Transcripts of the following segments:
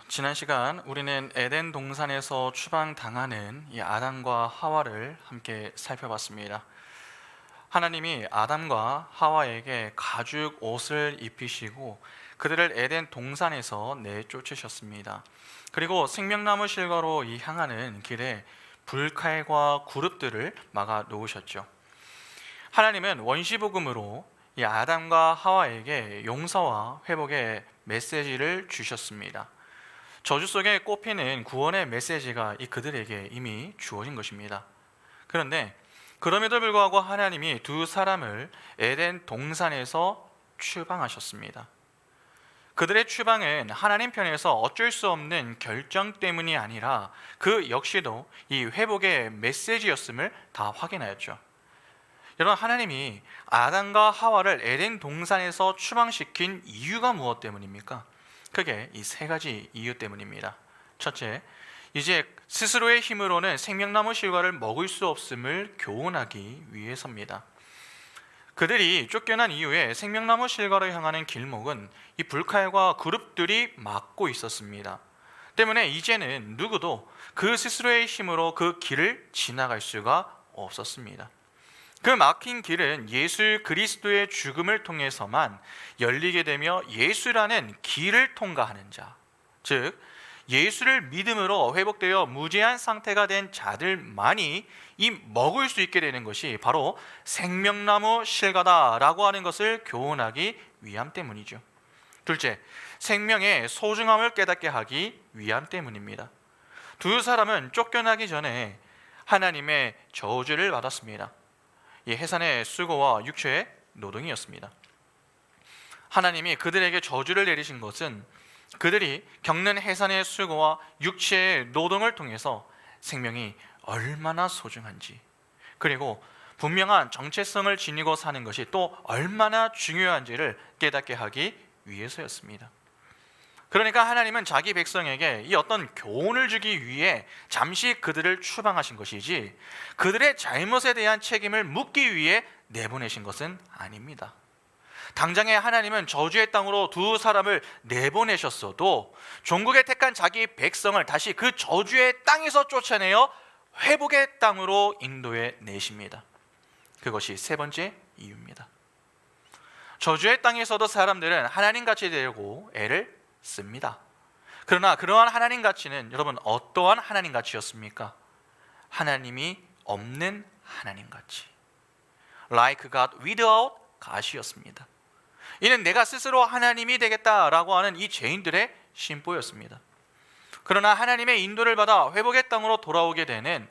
지난 시간 우리는 에덴 동산에서 추방당하는 이 아담과 하와를 함께 살펴봤습니다. 하나님이 아담과 하와에게 가죽 옷을 입히시고 그들을 에덴 동산에서 내쫓으셨습니다. 그리고 생명나무 실과로 향하는 길에 불칼과 그룹들을 막아 놓으셨죠. 하나님은 원시복음으로 이 아담과 하와에게 용서와 회복의 메시지를 주셨습니다. 저주 속에 꼽히는 구원의 메시지가 그들에게 이미 주어진 것입니다. 그런데 그럼에도 불구하고 하나님이 두 사람을 에덴 동산에서 추방하셨습니다. 그들의 추방은 하나님 편에서 어쩔 수 없는 결정 때문이 아니라 그 역시도 이 회복의 메시지였음을 다 확인하였죠. 여러분, 하나님이 아담과 하와를 에덴 동산에서 추방시킨 이유가 무엇 때문입니까? 크게 이 세 가지 이유 때문입니다. 첫째, 이제 스스로의 힘으로는 생명나무 실과를 먹을 수 없음을 교훈하기 위해서입니다. 그들이 쫓겨난 이후에 생명나무 실과로 향하는 길목은 이 불칼과 그룹들이 막고 있었습니다. 때문에 이제는 누구도 그 스스로의 힘으로 그 길을 지나갈 수가 없었습니다. 그 막힌 길은 예수 그리스도의 죽음을 통해서만 열리게 되며 예수라는 길을 통과하는 자, 즉 예수를 믿음으로 회복되어 무죄한 상태가 된 자들만이 이 먹을 수 있게 되는 것이 바로 생명나무 실과다라고 하는 것을 교훈하기 위함 때문이죠. 둘째, 생명의 소중함을 깨닫게 하기 위함 때문입니다. 두 사람은 쫓겨나기 전에 하나님의 저주를 받았습니다. 이 해산의 수고와 육체의 노동이었습니다. 하나님이 그들에게 저주를 내리신 것은 그들이 겪는 해산의 수고와 육체의 노동을 통해서 생명이 얼마나 소중한지, 그리고 분명한 정체성을 지니고 사는 것이 또 얼마나 중요한지를 깨닫게 하기 위해서였습니다. 그러니까 하나님은 자기 백성에게 이 어떤 교훈을 주기 위해 잠시 그들을 추방하신 것이지 그들의 잘못에 대한 책임을 묻기 위해 내보내신 것은 아닙니다. 당장에 하나님은 저주의 땅으로 두 사람을 내보내셨어도 종국에 택한 자기 백성을 다시 그 저주의 땅에서 쫓아내어 회복의 땅으로 인도해 내십니다. 그것이 세 번째 이유입니다. 저주의 땅에서도 사람들은 하나님 같이 되려고 애를 씁니다. 그러나 그러한 하나님 가치는 여러분 어떠한 하나님 가치였습니까? 하나님이 없는 하나님 가치, like God without God이었습니다. 이는 내가 스스로 하나님이 되겠다라고 하는 이 죄인들의 심보였습니다. 그러나 하나님의 인도를 받아 회복의 땅으로 돌아오게 되는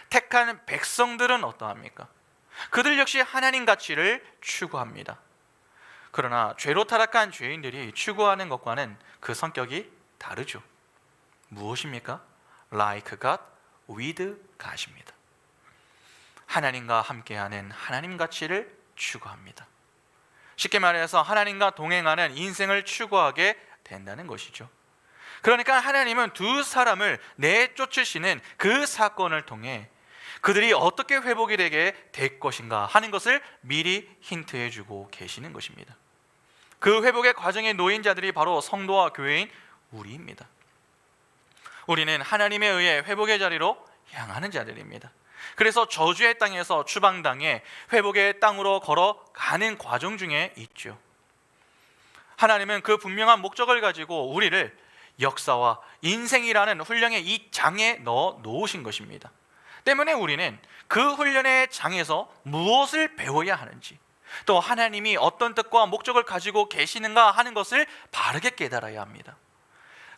택한 백성들은 어떠합니까? 그들 역시 하나님 가치를 추구합니다. 그러나 죄로 타락한 죄인들이 추구하는 것과는 그 성격이 다르죠. 무엇입니까? Like God with God입니다. 하나님과 함께하는 하나님 가치를 추구합니다. 쉽게 말해서 하나님과 동행하는 인생을 추구하게 된다는 것이죠. 그러니까 하나님은 두 사람을 내쫓으시는 그 사건을 통해 그들이 어떻게 회복이 되게 될 것인가 하는 것을 미리 힌트해 주고 계시는 것입니다. 그 회복의 과정에 놓인 자들이 바로 성도와 교회인 우리입니다. 우리는 하나님에 의해 회복의 자리로 향하는 자들입니다. 그래서 저주의 땅에서 추방당해 회복의 땅으로 걸어가는 과정 중에 있죠. 하나님은 그 분명한 목적을 가지고 우리를 역사와 인생이라는 훈련의 이 장에 넣어 놓으신 것입니다. 때문에 우리는 그 훈련의 장에서 무엇을 배워야 하는지, 또 하나님이 어떤 뜻과 목적을 가지고 계시는가 하는 것을 바르게 깨달아야 합니다.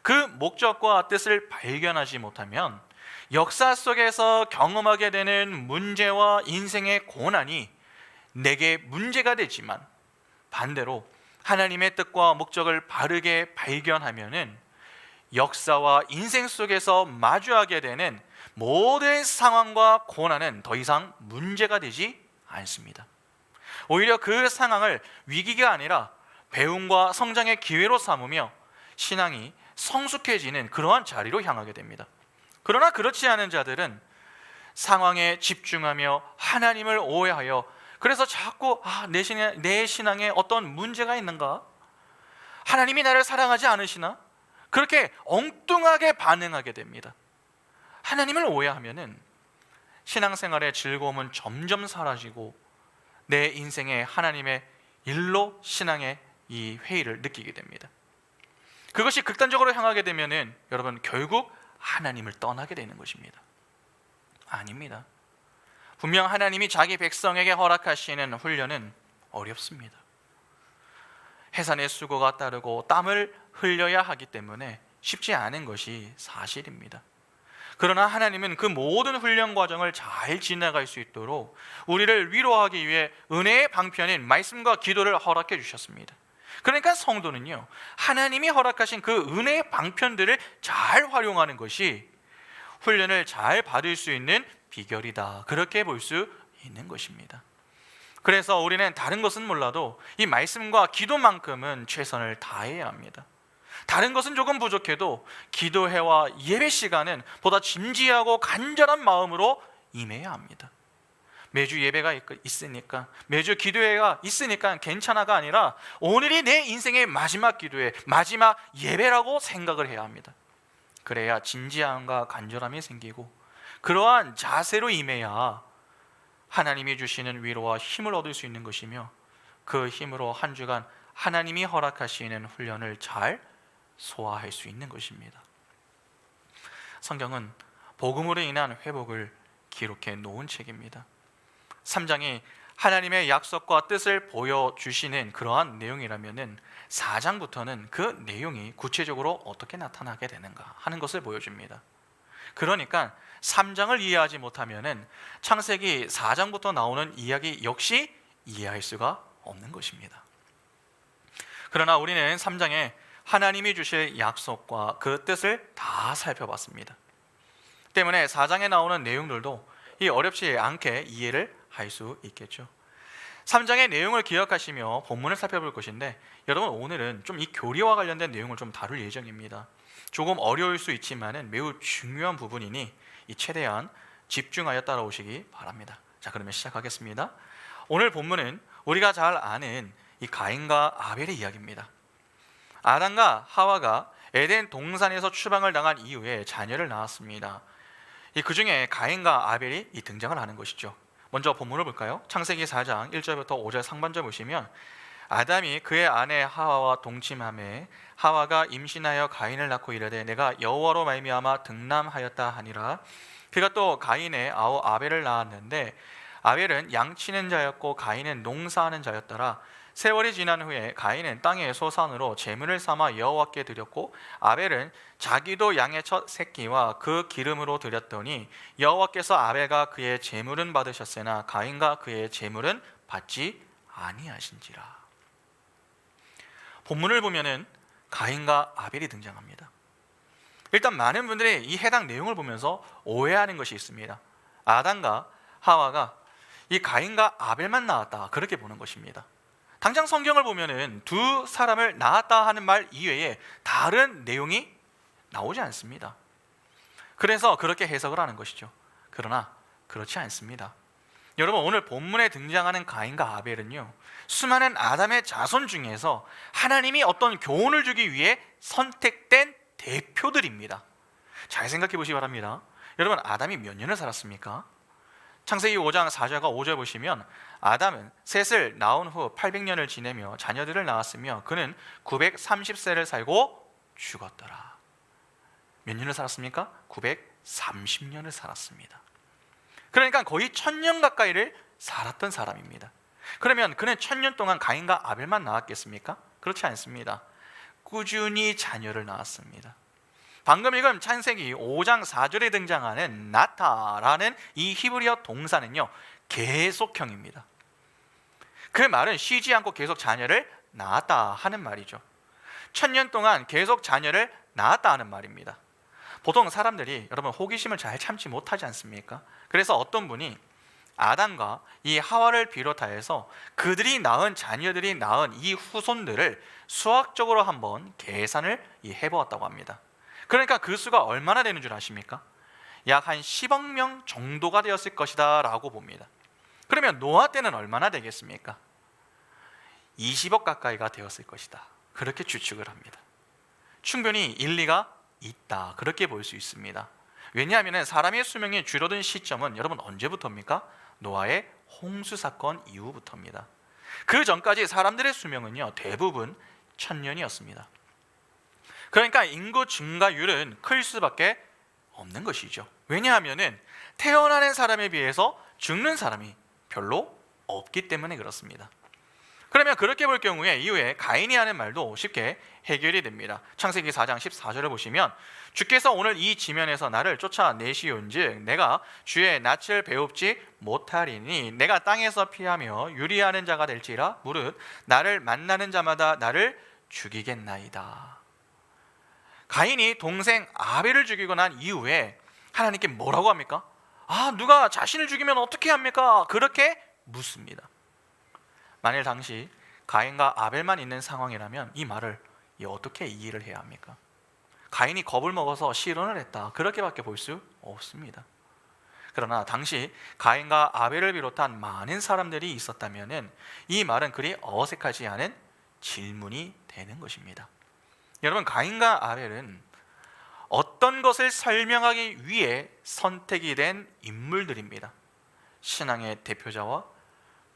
그 목적과 뜻을 발견하지 못하면 역사 속에서 경험하게 되는 문제와 인생의 고난이 내게 문제가 되지만, 반대로 하나님의 뜻과 목적을 바르게 발견하면은 역사와 인생 속에서 마주하게 되는 모든 상황과 고난은 더 이상 문제가 되지 않습니다. 오히려 그 상황을 위기가 아니라 배움과 성장의 기회로 삼으며 신앙이 성숙해지는 그러한 자리로 향하게 됩니다. 그러나 그렇지 않은 자들은 상황에 집중하며 하나님을 오해하여, 그래서 자꾸 내 신앙에 어떤 문제가 있는가? 하나님이 나를 사랑하지 않으시나? 그렇게 엉뚱하게 반응하게 됩니다. 하나님을 오해하면은 신앙생활의 즐거움은 점점 사라지고 내 인생에 하나님의 일로 신앙의 이 회의를 느끼게 됩니다. 그것이 극단적으로 향하게 되면은 여러분 결국 하나님을 떠나게 되는 것입니다. 아닙니다. 분명 하나님이 자기 백성에게 허락하시는 훈련은 어렵습니다. 해산의 수고가 따르고 땀을 흘려야 하기 때문에 쉽지 않은 것이 사실입니다. 그러나 하나님은 그 모든 훈련 과정을 잘 지나갈 수 있도록 우리를 위로하기 위해 은혜의 방편인 말씀과 기도를 허락해 주셨습니다. 그러니까 성도는요, 하나님이 허락하신 그 은혜의 방편들을 잘 활용하는 것이 훈련을 잘 받을 수 있는 비결이다, 그렇게 볼 수 있는 것입니다. 그래서 우리는 다른 것은 몰라도 이 말씀과 기도만큼은 최선을 다해야 합니다. 다른 것은 조금 부족해도 기도회와 예배 시간은 보다 진지하고 간절한 마음으로 임해야 합니다. 매주 예배가 있으니까, 매주 기도회가 있으니까 괜찮아가 아니라 오늘이 내 인생의 마지막 기도회, 마지막 예배라고 생각을 해야 합니다. 그래야 진지함과 간절함이 생기고 그러한 자세로 임해야 하나님이 주시는 위로와 힘을 얻을 수 있는 것이며 그 힘으로 한 주간 하나님이 허락하시는 훈련을 잘 소화할 수 있는 것입니다. 성경은 복음으로 인한 회복을 기록해 놓은 책입니다. 3장이 하나님의 약속과 뜻을 보여주시는 그러한 내용이라면 4장부터는 그 내용이 구체적으로 어떻게 나타나게 되는가 하는 것을 보여줍니다. 그러니까 3장을 이해하지 못하면 창세기 4장부터 나오는 이야기 역시 이해할 수가 없는 것입니다. 그러나 우리는 3장에 하나님이 주실 약속과 그 뜻을 다 살펴봤습니다. 때문에 4장에 나오는 내용들도 이 어렵지 않게 이해를 할 수 있겠죠. 3장의 내용을 기억하시며 본문을 살펴볼 것인데, 여러분 오늘은 좀 이 교리와 관련된 내용을 좀 다룰 예정입니다. 조금 어려울 수 있지만은 매우 중요한 부분이니 최대한 집중하여 따라오시기 바랍니다. 자, 그러면 시작하겠습니다. 오늘 본문은 우리가 잘 아는 이 가인과 아벨의 이야기입니다. 아담과 하와가 에덴 동산에서 추방을 당한 이후에 자녀를 낳았습니다. 그 중에 가인과 아벨이 등장을 하는 것이죠. 먼저 본문을 볼까요? 창세기 4장 1절부터 5절 상반절 보시면, 아담이 그의 아내 하와와 동침하매 하와가 임신하여 가인을 낳고 이르되 내가 여호와로 말미암아 등남하였다 하니라. 그가 또 가인의 아우 아벨을 낳았는데 아벨은 양치는 자였고 가인은 농사하는 자였더라. 세월이 지난 후에 가인은 땅의 소산으로 제물을 삼아 여호와께 드렸고 아벨은 자기도 양의 첫 새끼와 그 기름으로 드렸더니 여호와께서 아벨과 그의 제물은 받으셨으나 가인과 그의 제물은 받지 아니하신지라. 본문을 보면은 가인과 아벨이 등장합니다. 일단 많은 분들이 이 해당 내용을 보면서 오해하는 것이 있습니다. 아담과 하와가 이 가인과 아벨만 낳았다, 그렇게 보는 것입니다. 당장 성경을 보면은 두 사람을 낳았다 하는 말 이외에 다른 내용이 나오지 않습니다. 그래서 그렇게 해석을 하는 것이죠. 그러나 그렇지 않습니다. 여러분, 오늘 본문에 등장하는 가인과 아벨은요, 수많은 아담의 자손 중에서 하나님이 어떤 교훈을 주기 위해 선택된 대표들입니다. 잘 생각해 보시기 바랍니다. 여러분, 아담이 몇 년을 살았습니까? 창세기 5장 4절과 5절 보시면 아담은 셋을 낳은 후 800년을 지내며 자녀들을 낳았으며 그는 930세를 살고 죽었더라. 몇 년을 살았습니까? 930년을 살았습니다. 그러니까 거의 1000년 가까이를 살았던 사람입니다. 그러면 그는 1000년 동안 가인과 아벨만 낳았겠습니까? 그렇지 않습니다. 꾸준히 자녀를 낳았습니다. 방금 읽은 창세기 5장 4절에 등장하는 나타라는 이 히브리어 동사는요, 계속형입니다. 그 말은 쉬지 않고 계속 자녀를 낳았다 하는 말이죠. 1000년 동안 계속 자녀를 낳았다 하는 말입니다. 보통 사람들이 여러분 호기심을 잘 참지 못하지 않습니까? 그래서 어떤 분이 아담과 이 하와를 비롯하여서 그들이 낳은 자녀들이 낳은 이 후손들을 수학적으로 한번 계산을 해보았다고 합니다. 그러니까 그 수가 얼마나 되는 줄 아십니까? 약 한 10억 명 정도가 되었을 것이다 라고 봅니다. 그러면 노아 때는 얼마나 되겠습니까? 20억 가까이가 되었을 것이다, 그렇게 추측을 합니다. 충분히 일리가 있다, 그렇게 볼 수 있습니다. 왜냐하면 사람의 수명이 줄어든 시점은 여러분 언제부터입니까? 노아의 홍수 사건 이후부터입니다. 그 전까지 사람들의 수명은요 대부분 1000년이었습니다. 그러니까 인구 증가율은 클 수밖에 없는 것이죠. 왜냐하면 태어나는 사람에 비해서 죽는 사람이 별로 없기 때문에 그렇습니다. 그러면 그렇게 볼 경우에 이후에 가인이 하는 말도 쉽게 해결이 됩니다. 창세기 4장 14절을 보시면 주께서 오늘 이 지면에서 나를 쫓아내시온즉 내가 주의 낯을 배웁지 못하리니 내가 땅에서 피하며 유리하는 자가 될지라 무릇 나를 만나는 자마다 나를 죽이겠나이다. 가인이 동생 아벨을 죽이고 난 이후에 하나님께 뭐라고 합니까? 누가 자신을 죽이면 어떻게 합니까? 그렇게 묻습니다. 만일 당시 가인과 아벨만 있는 상황이라면 이 말을 어떻게 이해를 해야 합니까? 가인이 겁을 먹어서 실언을 했다, 그렇게밖에 볼 수 없습니다. 그러나 당시 가인과 아벨을 비롯한 많은 사람들이 있었다면 이 말은 그리 어색하지 않은 질문이 되는 것입니다. 여러분, 가인과 아벨은 어떤 것을 설명하기 위해 선택이 된 인물들입니다. 신앙의 대표자와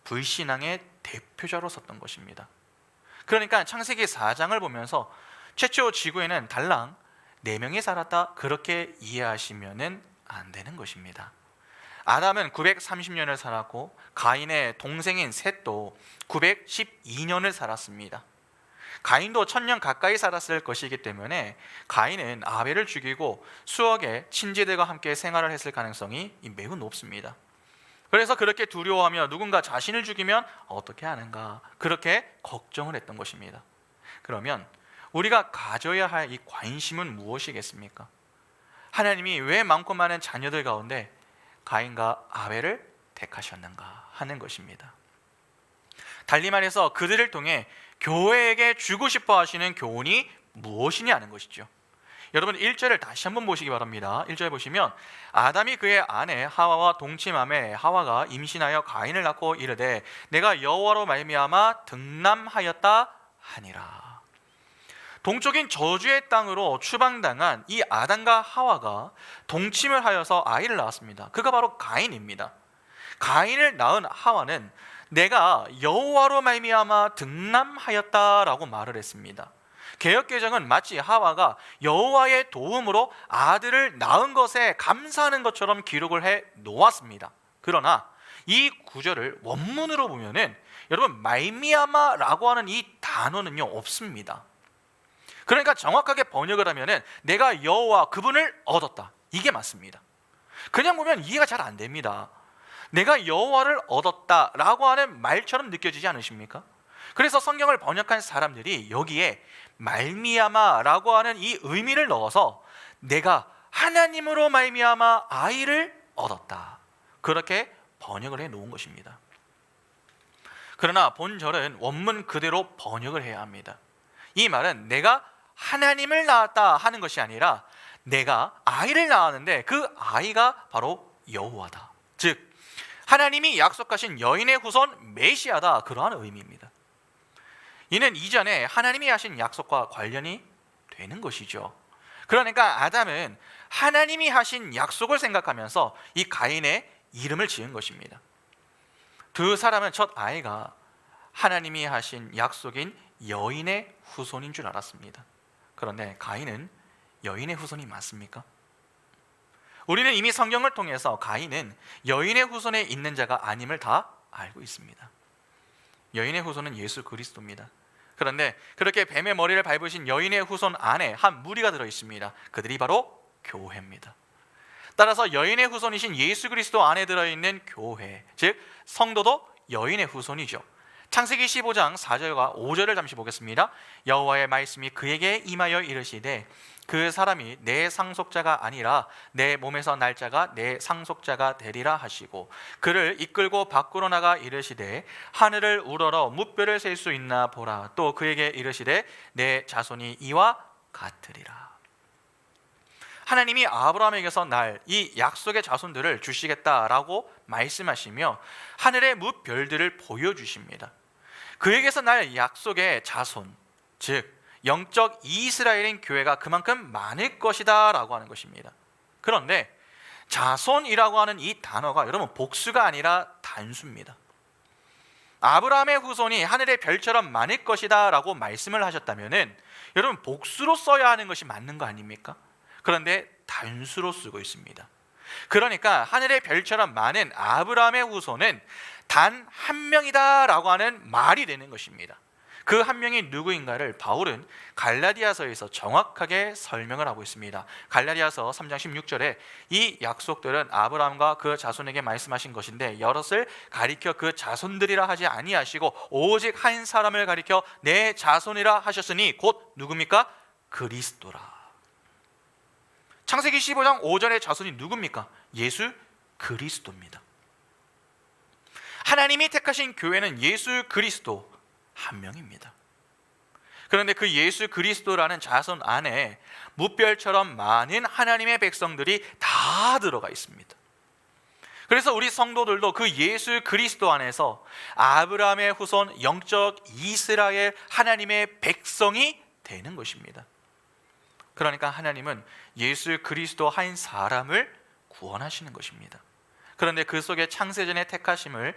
불신앙의 대표자로 섰던 것입니다. 그러니까 창세기 4장을 보면서 최초 지구에는 달랑 4명이 살았다, 그렇게 이해하시면 안 되는 것입니다. 아담은 930년을 살았고 가인의 동생인 셋도 912년을 살았습니다. 가인도 1000년 가까이 살았을 것이기 때문에 가인은 아벨을 죽이고 수억의 친지들과 함께 생활을 했을 가능성이 매우 높습니다. 그래서 그렇게 두려워하며 누군가 자신을 죽이면 어떻게 하는가, 그렇게 걱정을 했던 것입니다. 그러면 우리가 가져야 할 이 관심은 무엇이겠습니까? 하나님이 왜 많고 많은 자녀들 가운데 가인과 아벨을 택하셨는가 하는 것입니다. 달리 말해서 그들을 통해 교회에게 주고 싶어 하시는 교훈이 무엇이냐는 것이죠. 여러분 1절을 다시 한번 보시기 바랍니다. 1절 보시면 아담이 그의 아내 하와와 동침하매 하와가 임신하여 가인을 낳고 이르되 내가 여호와로 말미암아 등남하였다 하니라. 동쪽인 저주의 땅으로 추방당한 이 아담과 하와가 동침을 하여서 아이를 낳았습니다. 그가 바로 가인입니다. 가인을 낳은 하와는 내가 여호와로 말미암아 등남하였다라고 말을 했습니다. 개역개정은 마치 하와가 여호와의 도움으로 아들을 낳은 것에 감사하는 것처럼 기록을 해 놓았습니다. 그러나 이 구절을 원문으로 보면은 여러분 말미암아라고 하는 이 단어는요 없습니다. 그러니까 정확하게 번역을 하면은 내가 여호와 그분을 얻었다, 이게 맞습니다. 그냥 보면 이해가 잘 안 됩니다. 내가 여호와를 얻었다라고 하는 말처럼 느껴지지 않으십니까? 그래서 성경을 번역한 사람들이 여기에 말미암아라고 하는 이 의미를 넣어서 내가 하나님으로 말미암아 아이를 얻었다, 그렇게 번역을 해 놓은 것입니다. 그러나 본절은 원문 그대로 번역을 해야 합니다. 이 말은 내가 하나님을 낳았다 하는 것이 아니라 내가 아이를 낳았는데 그 아이가 바로 여호와다, 즉 하나님이 약속하신 여인의 후손 메시아다, 그러한 의미입니다. 이는 이전에 하나님이 하신 약속과 관련이 되는 것이죠. 그러니까 아담은 하나님이 하신 약속을 생각하면서 이 가인의 이름을 지은 것입니다. 두 사람은 첫 아이가 하나님이 하신 약속인 여인의 후손인 줄 알았습니다. 그런데 가인은 여인의 후손이 맞습니까? 우리는 이미 성경을 통해서 가인은 여인의 후손에 있는 자가 아님을 다 알고 있습니다. 여인의 후손은 예수 그리스도입니다. 그런데 그렇게 뱀의 머리를 밟으신 여인의 후손 안에 한 무리가 들어 있습니다. 그들이 바로 교회입니다. 따라서 여인의 후손이신 예수 그리스도 안에 들어있는 교회, 즉 성도도 여인의 후손이죠. 창세기 15장 4절과 5절을 잠시 보겠습니다. 여호와의 말씀이 그에게 임하여 이르시되 그 사람이 내 상속자가 아니라 내 몸에서 날 자가 내 상속자가 되리라 하시고 그를 이끌고 밖으로 나가 이르시되 하늘을 우러러 무뼈를 셀 수 있나 보라. 또 그에게 이르시되 내 자손이 이와 같으리라. 하나님이 아브라함에게서 날 이 약속의 자손들을 주시겠다라고 말씀하시며 하늘의 무별들을 보여주십니다. 그에게서 날 약속의 자손, 즉 영적 이스라엘인 교회가 그만큼 많을 것이다 라고 하는 것입니다. 그런데 자손이라고 하는 이 단어가 여러분 복수가 아니라 단수입니다. 아브라함의 후손이 하늘의 별처럼 많을 것이다 라고 말씀을 하셨다면 여러분 복수로 써야 하는 것이 맞는 거 아닙니까? 그런데 단수로 쓰고 있습니다. 그러니까 하늘의 별처럼 많은 아브라함의 후손은 단 한 명이다 라고 하는 말이 되는 것입니다. 그 한 명이 누구인가를 바울은 갈라디아서에서 정확하게 설명을 하고 있습니다. 갈라디아서 3장 16절에 이 약속들은 아브라함과 그 자손에게 말씀하신 것인데 여럿을 가리켜 그 자손들이라 하지 아니하시고 오직 한 사람을 가리켜 내 자손이라 하셨으니 곧 누굽니까? 그리스도라. 창세기 15장 5절의 자손이 누굽니까? 예수 그리스도입니다. 하나님이 택하신 교회는 예수 그리스도 한 명입니다. 그런데 그 예수 그리스도라는 자손 안에 무별처럼 많은 하나님의 백성들이 다 들어가 있습니다. 그래서 우리 성도들도 그 예수 그리스도 안에서 아브라함의 후손 영적 이스라엘 하나님의 백성이 되는 것입니다. 그러니까 하나님은 예수 그리스도 한 사람을 구원하시는 것입니다. 그런데 그 속에 창세전에 택함을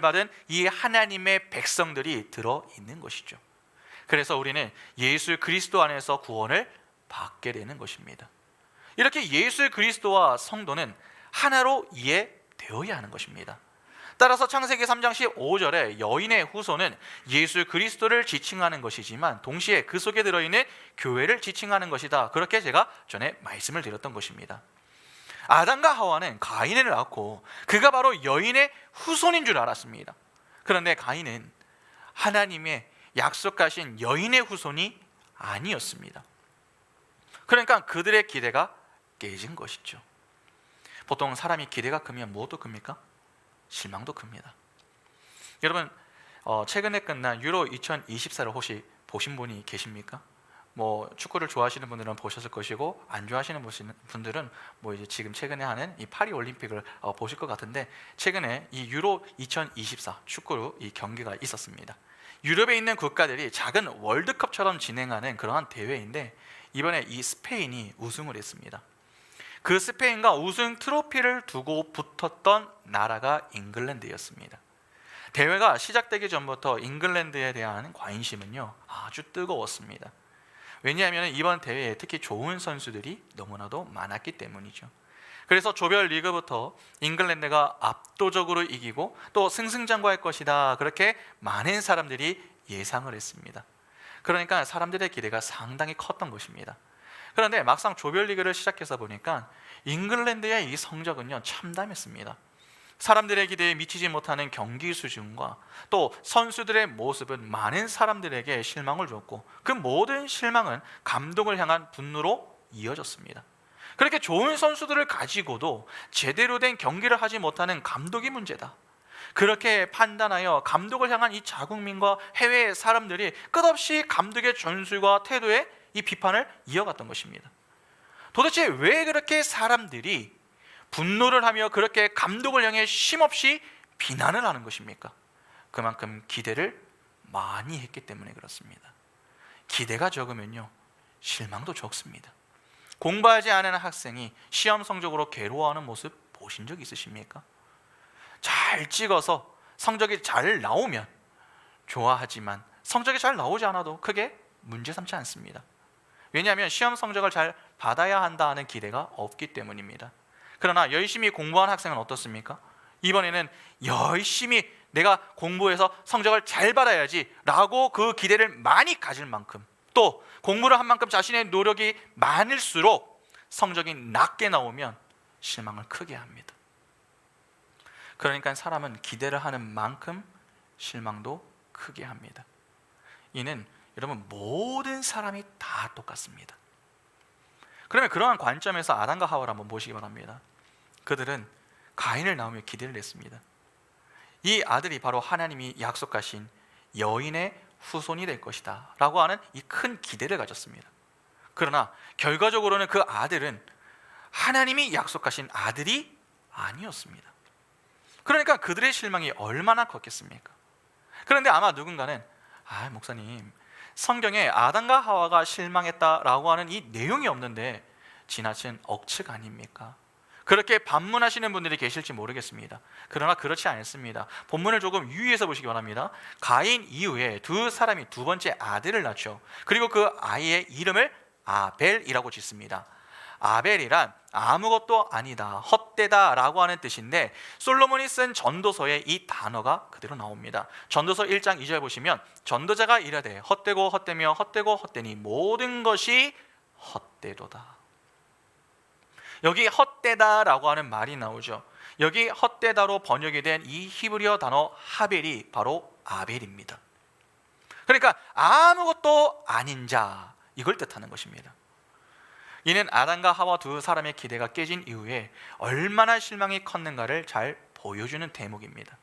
받은 이 하나님의 백성들이 들어 있는 것이죠. 그래서 우리는 예수 그리스도 안에서 구원을 받게 되는 것입니다. 이렇게 예수 그리스도와 성도는 하나로 이해되어야 하는 것입니다. 따라서 창세기 3장 15절에 여인의 후손은 예수 그리스도를 지칭하는 것이지만 동시에 그 속에 들어있는 교회를 지칭하는 것이다. 그렇게 제가 전에 말씀을 드렸던 것입니다. 아담과 하와는 가인을 낳고 그가 바로 여인의 후손인 줄 알았습니다. 그런데 가인은 하나님의 약속하신 여인의 후손이 아니었습니다. 그러니까 그들의 기대가 깨진 것이죠. 보통 사람이 기대가 크면 무엇도 큽니까? 실망도 큽니다. 여러분 최근에 끝난 유로 2024를 혹시 보신 분이 계십니까? 뭐 축구를 좋아하시는 분들은 보셨을 것이고 안 좋아하시는 분들은 뭐 이제 지금 최근에 하는 이 파리 올림픽을 보실 것 같은데 최근에 이 유로 2024 축구로 이 경기가 있었습니다. 유럽에 있는 국가들이 작은 월드컵처럼 진행하는 그러한 대회인데 이번에 이 스페인이 우승을 했습니다. 그 스페인과 우승 트로피를 두고 붙었던 나라가 잉글랜드였습니다. 대회가 시작되기 전부터 잉글랜드에 대한 관심은요 아주 뜨거웠습니다. 왜냐하면 이번 대회에 특히 좋은 선수들이 너무나도 많았기 때문이죠. 그래서 조별 리그부터 잉글랜드가 압도적으로 이기고 또 승승장구할 것이다 그렇게 많은 사람들이 예상을 했습니다. 그러니까 사람들의 기대가 상당히 컸던 것입니다. 그런데 막상 조별 리그를 시작해서 보니까 잉글랜드의 이 성적은요 참담했습니다. 사람들의 기대에 미치지 못하는 경기 수준과 또 선수들의 모습은 많은 사람들에게 실망을 줬고 그 모든 실망은 감독을 향한 분노로 이어졌습니다. 그렇게 좋은 선수들을 가지고도 제대로 된 경기를 하지 못하는 감독이 문제다. 그렇게 판단하여 감독을 향한 이 자국민과 해외 사람들이 끝없이 감독의 전술과 태도에 이 비판을 이어갔던 것입니다. 도대체 왜 그렇게 사람들이 분노를 하며 그렇게 감독을 향해 쉼없이 비난을 하는 것입니까? 그만큼 기대를 많이 했기 때문에 그렇습니다. 기대가 적으면요 실망도 적습니다. 공부하지 않은 학생이 시험 성적으로 괴로워하는 모습 보신 적 있으십니까? 잘 찍어서 성적이 잘 나오면 좋아하지만 성적이 잘 나오지 않아도 크게 문제 삼지 않습니다. 왜냐하면 시험 성적을 잘 받아야 한다는 기대가 없기 때문입니다. 그러나 열심히 공부한 학생은 어떻습니까? 이번에는 열심히 내가 공부해서 성적을 잘 받아야지 라고 그 기대를 많이 가질 만큼 또 공부를 한 만큼 자신의 노력이 많을수록 성적이 낮게 나오면 실망을 크게 합니다. 그러니까 사람은 기대를 하는 만큼 실망도 크게 합니다. 이는 여러분 모든 사람이 다 똑같습니다. 그러면 그러한 관점에서 아담과 하와를 한번 보시기 바랍니다. 그들은 가인을 낳으며 기대를 했습니다. 이 아들이 바로 하나님이 약속하신 여인의 후손이 될 것이다 라고 하는 이 큰 기대를 가졌습니다. 그러나 결과적으로는 그 아들은 하나님이 약속하신 아들이 아니었습니다. 그러니까 그들의 실망이 얼마나 컸겠습니까? 그런데 아마 누군가는 목사님 성경에 아담과 하와가 실망했다라고 하는 이 내용이 없는데 지나친 억측 아닙니까? 그렇게 반문하시는 분들이 계실지 모르겠습니다. 그러나 그렇지 않습니다. 본문을 조금 유의해서 보시기 바랍니다. 가인 이후에 두 사람이 두 번째 아들을 낳죠. 그리고 그 아이의 이름을 아벨이라고 짓습니다. 아벨이란 아무것도 아니다, 헛되다 라고 하는 뜻인데, 솔로몬이 쓴 전도서에 이 단어가 그대로 나옵니다. 전도서 1장 2절 보시면 전도자가 이르되 헛되고 헛되며 헛되고 헛되니 모든 것이 헛되도다. 여기 헛되다라고 하는 말이 나오죠. 여기 헛되다로 번역이 된 이 히브리어 단어 하벨이 바로 아벨입니다. 그러니까 아무것도 아닌 자, 이걸 뜻하는 것입니다. 이는 아담과 하와 두 사람의 기대가 깨진 이후에 얼마나 실망이 컸는가를 잘 보여주는 대목입니다.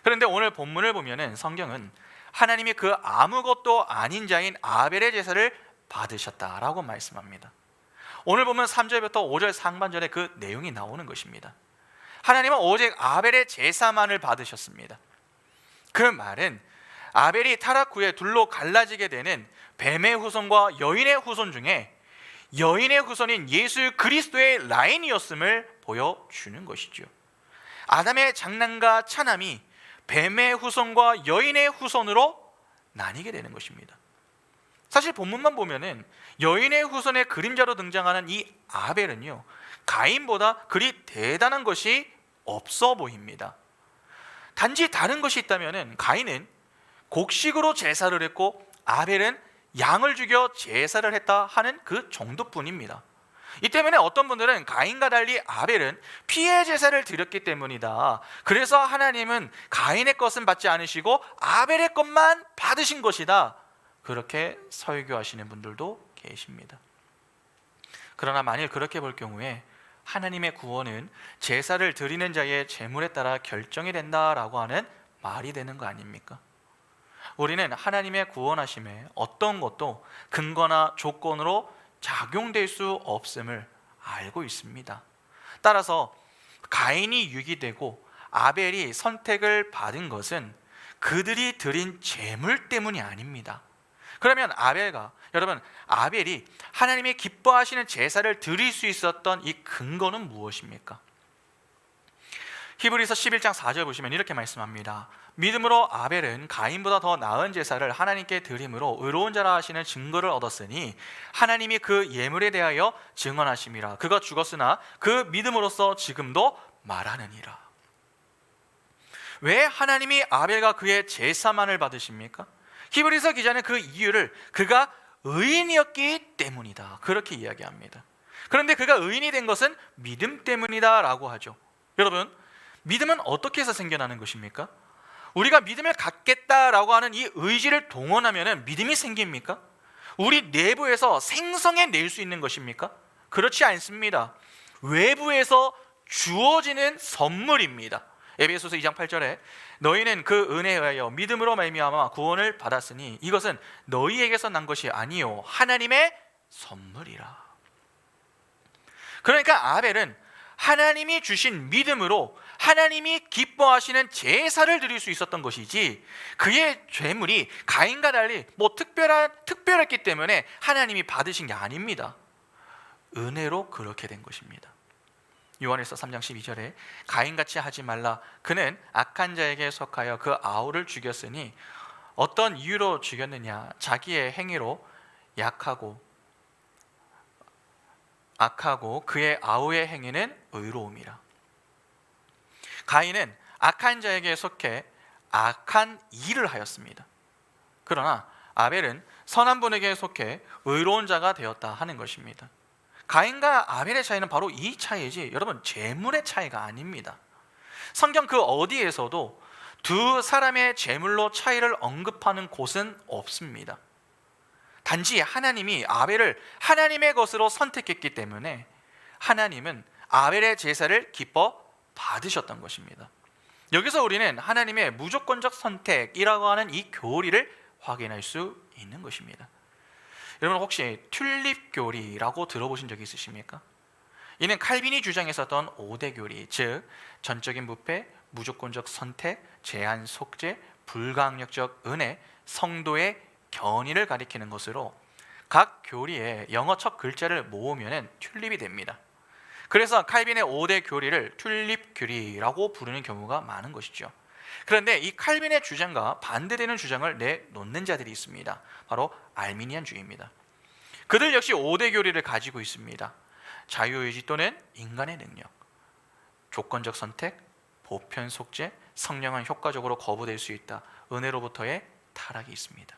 그런데 오늘 본문을 보면은 성경은 하나님이 그 아무것도 아닌 자인 아벨의 제사를 받으셨다라고 말씀합니다. 오늘 보면 3절부터 5절 상반절에 그 내용이 나오는 것입니다. 하나님은 오직 아벨의 제사만을 받으셨습니다. 그 말은 아벨이 타락 후에 둘로 갈라지게 되는 뱀의 후손과 여인의 후손 중에 여인의 후손인 예수 그리스도의 라인이었음을 보여주는 것이죠. 아담의 장남과 차남이 뱀의 후손과 여인의 후손으로 나뉘게 되는 것입니다. 사실 본문만 보면은 여인의 후손의 그림자로 등장하는 이 아벨은요, 가인보다 그리 대단한 것이 없어 보입니다. 단지 다른 것이 있다면은 가인은 곡식으로 제사를 했고 아벨은 양을 죽여 제사를 했다 하는 그 정도뿐입니다. 이 때문에 어떤 분들은 가인과 달리 아벨은 피해 제사를 드렸기 때문이다, 그래서 하나님은 가인의 것은 받지 않으시고 아벨의 것만 받으신 것이다, 그렇게 설교하시는 분들도 계십니다. 그러나 만일 그렇게 볼 경우에 하나님의 구원은 제사를 드리는 자의 재물에 따라 결정이 된다라고 하는 말이 되는 거 아닙니까? 우리는 하나님의 구원하심에 어떤 것도 근거나 조건으로 작용될 수 없음을 알고 있습니다. 따라서 가인이 유기되고 아벨이 선택을 받은 것은 그들이 드린 제물 때문이 아닙니다. 그러면 아벨이 하나님이 기뻐하시는 제사를 드릴 수 있었던 이 근거는 무엇입니까? 히브리서 11장 4절 보시면 이렇게 말씀합니다. 믿음으로 아벨은 가인보다 더 나은 제사를 하나님께 드림으로 의로운 자라 하시는 증거를 얻었으니 하나님이 그 예물에 대하여 증언하심이라. 그가 죽었으나 그 믿음으로써 지금도 말하느니라. 왜 하나님이 아벨과 그의 제사만을 받으십니까? 히브리서 기자는 그 이유를 그가 의인이었기 때문이다, 그렇게 이야기합니다. 그런데 그가 의인이 된 것은 믿음 때문이다 라고 하죠. 여러분, 믿음은 어떻게 해서 생겨나는 것입니까? 우리가 믿음을 갖겠다라고 하는 이 의지를 동원하면 믿음이 생깁니까? 우리 내부에서 생성해낼 수 있는 것입니까? 그렇지 않습니다. 외부에서 주어지는 선물입니다. 에베소서 2장 8절에 너희는 그 은혜에 의하여 믿음으로 말미암아 구원을 받았으니 이것은 너희에게서 난 것이 아니요 하나님의 선물이라. 그러니까 아벨은 하나님이 주신 믿음으로 하나님이 기뻐하시는 제사를 드릴 수 있었던 것이지, 그의 죄물이 가인과 달리 특별했기 때문에 하나님이 받으신 게 아닙니다. 은혜로 그렇게 된 것입니다. 요한일서 3장 12절에 가인같이 하지 말라, 그는 악한 자에게 속하여 그 아우를 죽였으니 어떤 이유로 죽였느냐, 자기의 행위로 악하고 그의 아우의 행위는 의로움이라. 가인은 악한 자에게 속해 악한 일을 하였습니다. 그러나 아벨은 선한 분에게 속해 의로운 자가 되었다 하는 것입니다. 가인과 아벨의 차이는 바로 이 차이지, 여러분, 재물의 차이가 아닙니다. 성경 그 어디에서도 두 사람의 재물로 차이를 언급하는 곳은 없습니다. 단지 하나님이 아벨을 하나님의 것으로 선택했기 때문에 하나님은 아벨의 제사를 기뻐 받으셨던 것입니다. 여기서 우리는 하나님의 무조건적 선택이라고 하는 이 교리를 확인할 수 있는 것입니다. 여러분, 혹시 튤립 교리라고 들어보신 적이 있으십니까? 이는 칼빈이 주장했었던 5대 교리, 즉 전적인 부패, 무조건적 선택, 제한 속죄, 불가항력적 은혜, 성도의 견인을 가리키는 것으로 각 교리에 영어 첫 글자를 모으면 튤립이 됩니다. 그래서 칼빈의 5대 교리를 튤립 교리라고 부르는 경우가 많은 것이죠. 그런데 이 칼빈의 주장과 반대되는 주장을 내놓는 자들이 있습니다. 바로 알미니안주의입니다. 그들 역시 5대 교리를 가지고 있습니다. 자유의지 또는 인간의 능력, 조건적 선택, 보편 속죄, 성령은 효과적으로 거부될 수 있다, 은혜로부터의 타락이 있습니다.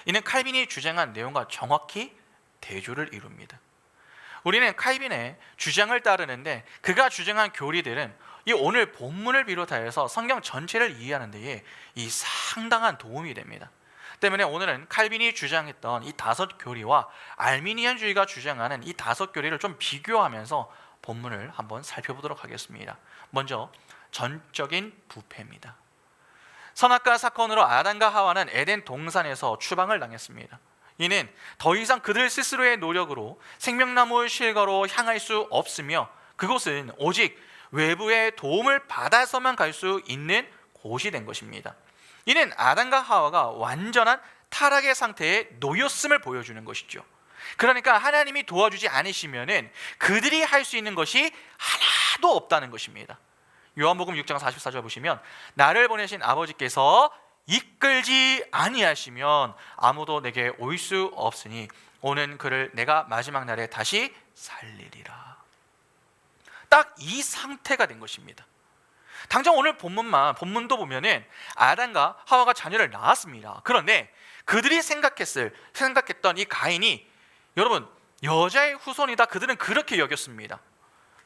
이는 칼빈이 주장한 내용과 정확히 대조를 이룹니다. 우리는 칼빈의 주장을 따르는데 그가 주장한 교리들은 이 오늘 본문을 비롯하여서 성경 전체를 이해하는 데에 이 상당한 도움이 됩니다. 때문에 오늘은 칼빈이 주장했던 이 5교리와 알미니안주의가 주장하는 이 5교리를 좀 비교하면서 본문을 한번 살펴보도록 하겠습니다. 먼저 전적인 부패입니다. 선악과 사건으로 아담과 하와는 에덴 동산에서 추방을 당했습니다. 이는 더 이상 그들 스스로의 노력으로 생명나무의 실과로 향할 수 없으며 그곳은 오직 외부의 도움을 받아서만 갈 수 있는 곳이 된 것입니다. 이는 아담과 하와가 완전한 타락의 상태에 놓였음을 보여주는 것이죠. 그러니까 하나님이 도와주지 않으시면은 그들이 할 수 있는 것이 하나도 없다는 것입니다. 요한복음 6장 44절 보시면 나를 보내신 아버지께서 이끌지 아니하시면 아무도 내게 올 수 없으니 오는 그를 내가 마지막 날에 다시 살리리라. 딱 이 상태가 된 것입니다. 당장 오늘 본문도 보면은 아담과 하와가 자녀를 낳았습니다. 그런데 그들이 생각했던 이 가인이 여러분 여자의 후손이다, 그들은 그렇게 여겼습니다.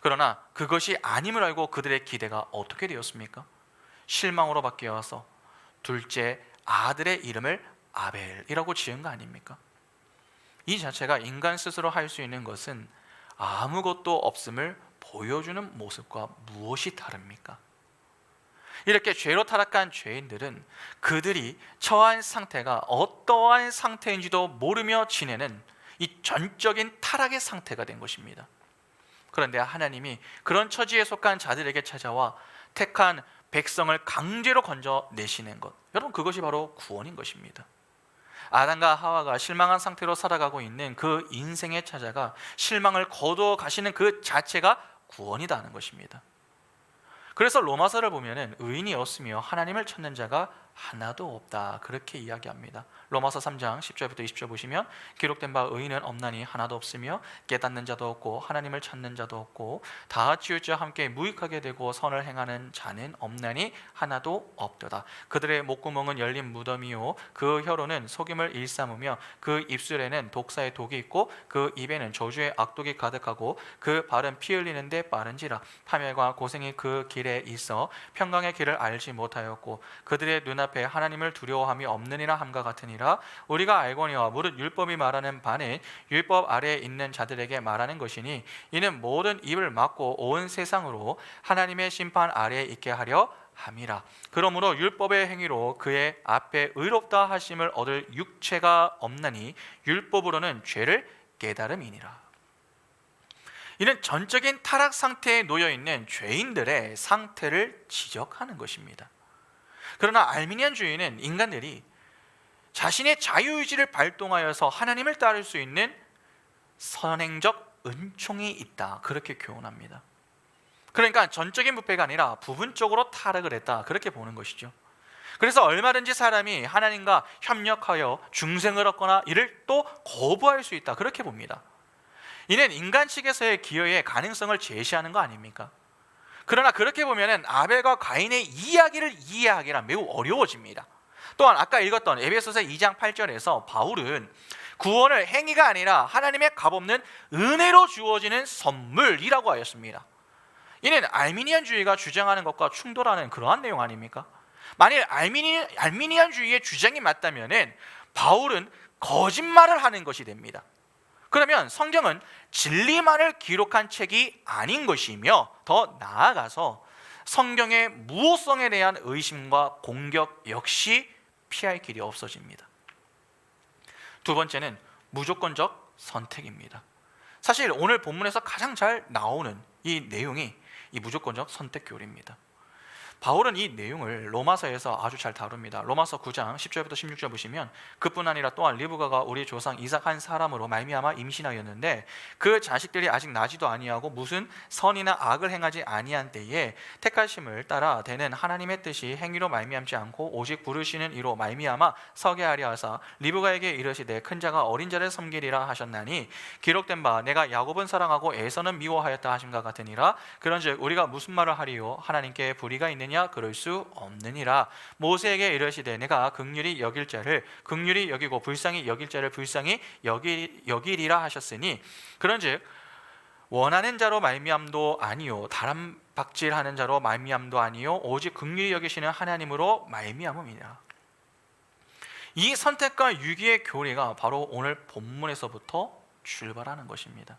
그러나 그것이 아님을 알고 그들의 기대가 어떻게 되었습니까? 실망으로 바뀌어서 둘째 아들의 이름을 아벨이라고 지은 거 아닙니까? 이 자체가 인간 스스로 할 수 있는 것은 아무것도 없음을 보여주는 모습과 무엇이 다릅니까? 이렇게 죄로 타락한 죄인들은 그들이 처한 상태가 어떠한 상태인지도 모르며 지내는 이 전적인 타락의 상태가 된 것입니다. 그런데 하나님이 그런 처지에 속한 자들에게 찾아와 택한 백성을 강제로 건져내시는 것, 여러분 그것이 바로 구원인 것입니다. 아담과 하와가 실망한 상태로 살아가고 있는 그 인생에 찾아가 실망을 거두어 가시는 그 자체가 구원이라는 것입니다. 그래서 로마서를 보면은 의인이 없으며 하나님을 찾는 자가 하나도 없다, 그렇게 이야기합니다. 로마서 3장 10절부터 20절 보시면 기록된 바 의인은 없나니 하나도 없으며 깨닫는 자도 없고 하나님을 찾는 자도 없고 다 치우쳐 함께 무익하게 되고 선을 행하는 자는 없나니 하나도 없도다. 그들의 목구멍은 열린 무덤이요 그 혀로는 속임을 일삼으며 그 입술에는 독사의 독이 있고 그 입에는 저주의 악독이 가득하고 그 발은 피 흘리는데 빠른지라. 파멸과 고생이 그 길에 있어 평강의 길을 알지 못하였고 그들의 눈앞에 하나님을 두려워함이 없느니라 함과 같으니라. 우리가 알거니와 무릇 율법이 말하는 바는 율법 아래에 있는 자들에게 말하는 것이니 이는 모든 입을 막고 온 세상으로 하나님의 심판 아래에 있게 하려 함이라. 그러므로 율법의 행위로 그의 앞에 의롭다 하심을 얻을 육체가 없나니 율법으로는 죄를 깨달음이니라. 이는 전적인 타락 상태에 놓여 있는 죄인들의 상태를 지적하는 것입니다. 그러나 알미니안주의는 인간들이 자신의 자유의지를 발동하여서 하나님을 따를 수 있는 선행적 은총이 있다, 그렇게 교훈합니다. 그러니까 전적인 부패가 아니라 부분적으로 타락을 했다, 그렇게 보는 것이죠. 그래서 얼마든지 사람이 하나님과 협력하여 중생을 얻거나 이를 또 거부할 수 있다, 그렇게 봅니다. 이는 인간 측에서의 기여의 가능성을 제시하는 거 아닙니까? 그러나 그렇게 보면 아벨과 가인의 이야기를 이해하기란 매우 어려워집니다. 또한 아까 읽었던 에베소서 2장 8절에서 바울은 구원을 행위가 아니라 하나님의 값없는 은혜로 주어지는 선물이라고 하였습니다. 이는 알미니안주의가 주장하는 것과 충돌하는 그러한 내용 아닙니까? 만일 알미니안주의의 주장이 맞다면 바울은 거짓말을 하는 것이 됩니다. 그러면 성경은 진리만을 기록한 책이 아닌 것이며 더 나아가서 성경의 무호성에 대한 의심과 공격 역시 피할 길이 없어집니다. 두 번째는 무조건적 선택입니다. 사실 오늘 본문에서 가장 잘 나오는 이 내용이 이 무조건적 선택 교리입니다. 바울은 이 내용을 로마서에서 아주 잘 다룹니다. 로마서 9장 10절부터 16절 보시면 그뿐 아니라 또한 리브가가 우리 조상 이삭 한 사람으로 말미암아 임신하였는데 그 자식들이 아직 나지도 아니하고 무슨 선이나 악을 행하지 아니한 때에 택하심을 따라 되는 하나님의 뜻이 행위로 말미암지 않고 오직 부르시는 이로 말미암아 서게 하려 하사 리브가에게 이르시되 큰 자가 어린 자를 섬기리라 하셨나니 기록된 바 내가 야곱은 사랑하고 에서는 미워하였다 하심과 같으니라. 그런즉 우리가 무슨 말을 하리요? 하나님께 불의가 있느냐? 그럴 수 없느니라. 모세에게 이르시되 내가 긍휼히 여길 자를 긍휼히 여기고 불쌍히 여길 자를 불쌍히 여기리라 하셨으니 그런즉 원하는 자로 말미암도 아니요 다람박질하는 자로 말미암도 아니요 오직 긍휼히 여기시는 하나님으로 말미암음이라. 이 선택과 유기의 교리가 바로 오늘 본문에서부터 출발하는 것입니다.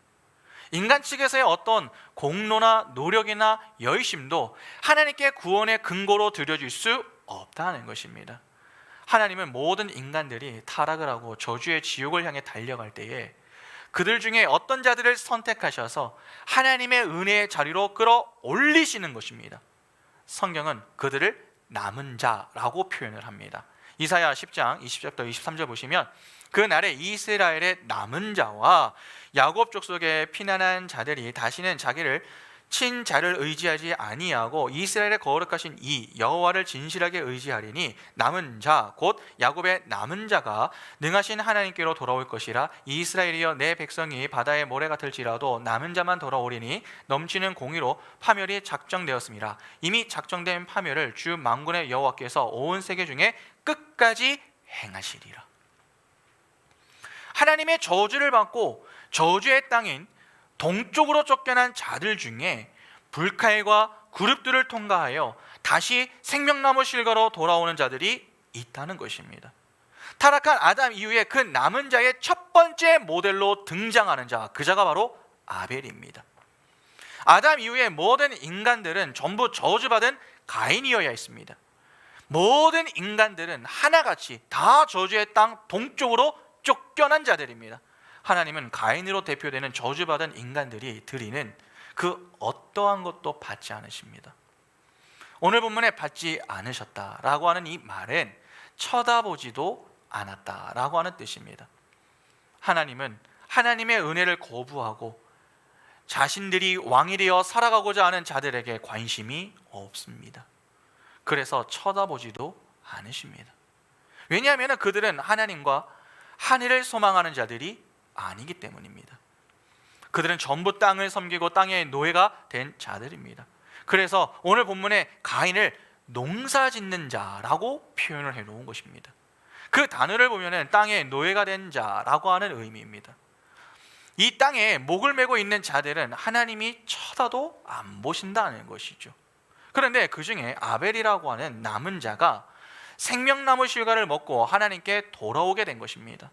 인간 측에서의 어떤 공로나 노력이나 열심도 하나님께 구원의 근거로 들여질 수 없다는 것입니다. 하나님은 모든 인간들이 타락을 하고 저주의 지옥을 향해 달려갈 때에 그들 중에 어떤 자들을 선택하셔서 하나님의 은혜의 자리로 끌어올리시는 것입니다. 성경은 그들을 남은 자라고 표현을 합니다. 이사야 10장 20절부터 23절 보시면 그 날에 이스라엘의 남은 자와 야곱 족속의 피난한 자들이 다시는 자기를 친자를 의지하지 아니하고 이스라엘의 거룩하신 이 여호와를 진실하게 의지하리니 남은 자 곧 야곱의 남은 자가 능하신 하나님께로 돌아올 것이라. 이스라엘이여 내 백성이 바다의 모래 같을지라도 남은 자만 돌아오리니 넘치는 공의로 파멸이 작정되었습니다. 이미 작정된 파멸을 주 만군의 여호와께서 온 세계 중에 끝까지 행하시리라. 하나님의 저주를 받고 저주의 땅인 동쪽으로 쫓겨난 자들 중에 불칼과 그룹들을 통과하여 다시 생명나무 실과로 돌아오는 자들이 있다는 것입니다. 타락한 아담 이후에 그 남은 자의 첫 번째 모델로 등장하는 자, 그 자가 바로 아벨입니다. 아담 이후에 모든 인간들은 전부 저주받은 가인이어야 했습니다. 모든 인간들은 하나같이 다 저주의 땅 동쪽으로 쫓겨난 자들입니다. 하나님은 가인으로 대표되는 저주받은 인간들이 드리는 그 어떠한 것도 받지 않으십니다. 오늘 본문에 받지 않으셨다라고 하는 이 말은 쳐다보지도 않았다라고 하는 뜻입니다. 하나님은 하나님의 은혜를 거부하고 자신들이 왕이 되어 살아가고자 하는 자들에게 관심이 없습니다. 그래서 쳐다보지도 않으십니다. 왜냐하면 그들은 하나님과 하늘을 소망하는 자들이 아니기 때문입니다. 그들은 전부 땅을 섬기고 땅의 노예가 된 자들입니다. 그래서 오늘 본문에 가인을 농사짓는 자라고 표현을 해놓은 것입니다. 그 단어를 보면 땅의 노예가 된 자라고 하는 의미입니다. 이 땅에 목을 메고 있는 자들은 하나님이 쳐다도 안 보신다는 것이죠. 그런데 그 중에 아벨이라고 하는 남은 자가 생명나무 실과를 먹고 하나님께 돌아오게 된 것입니다.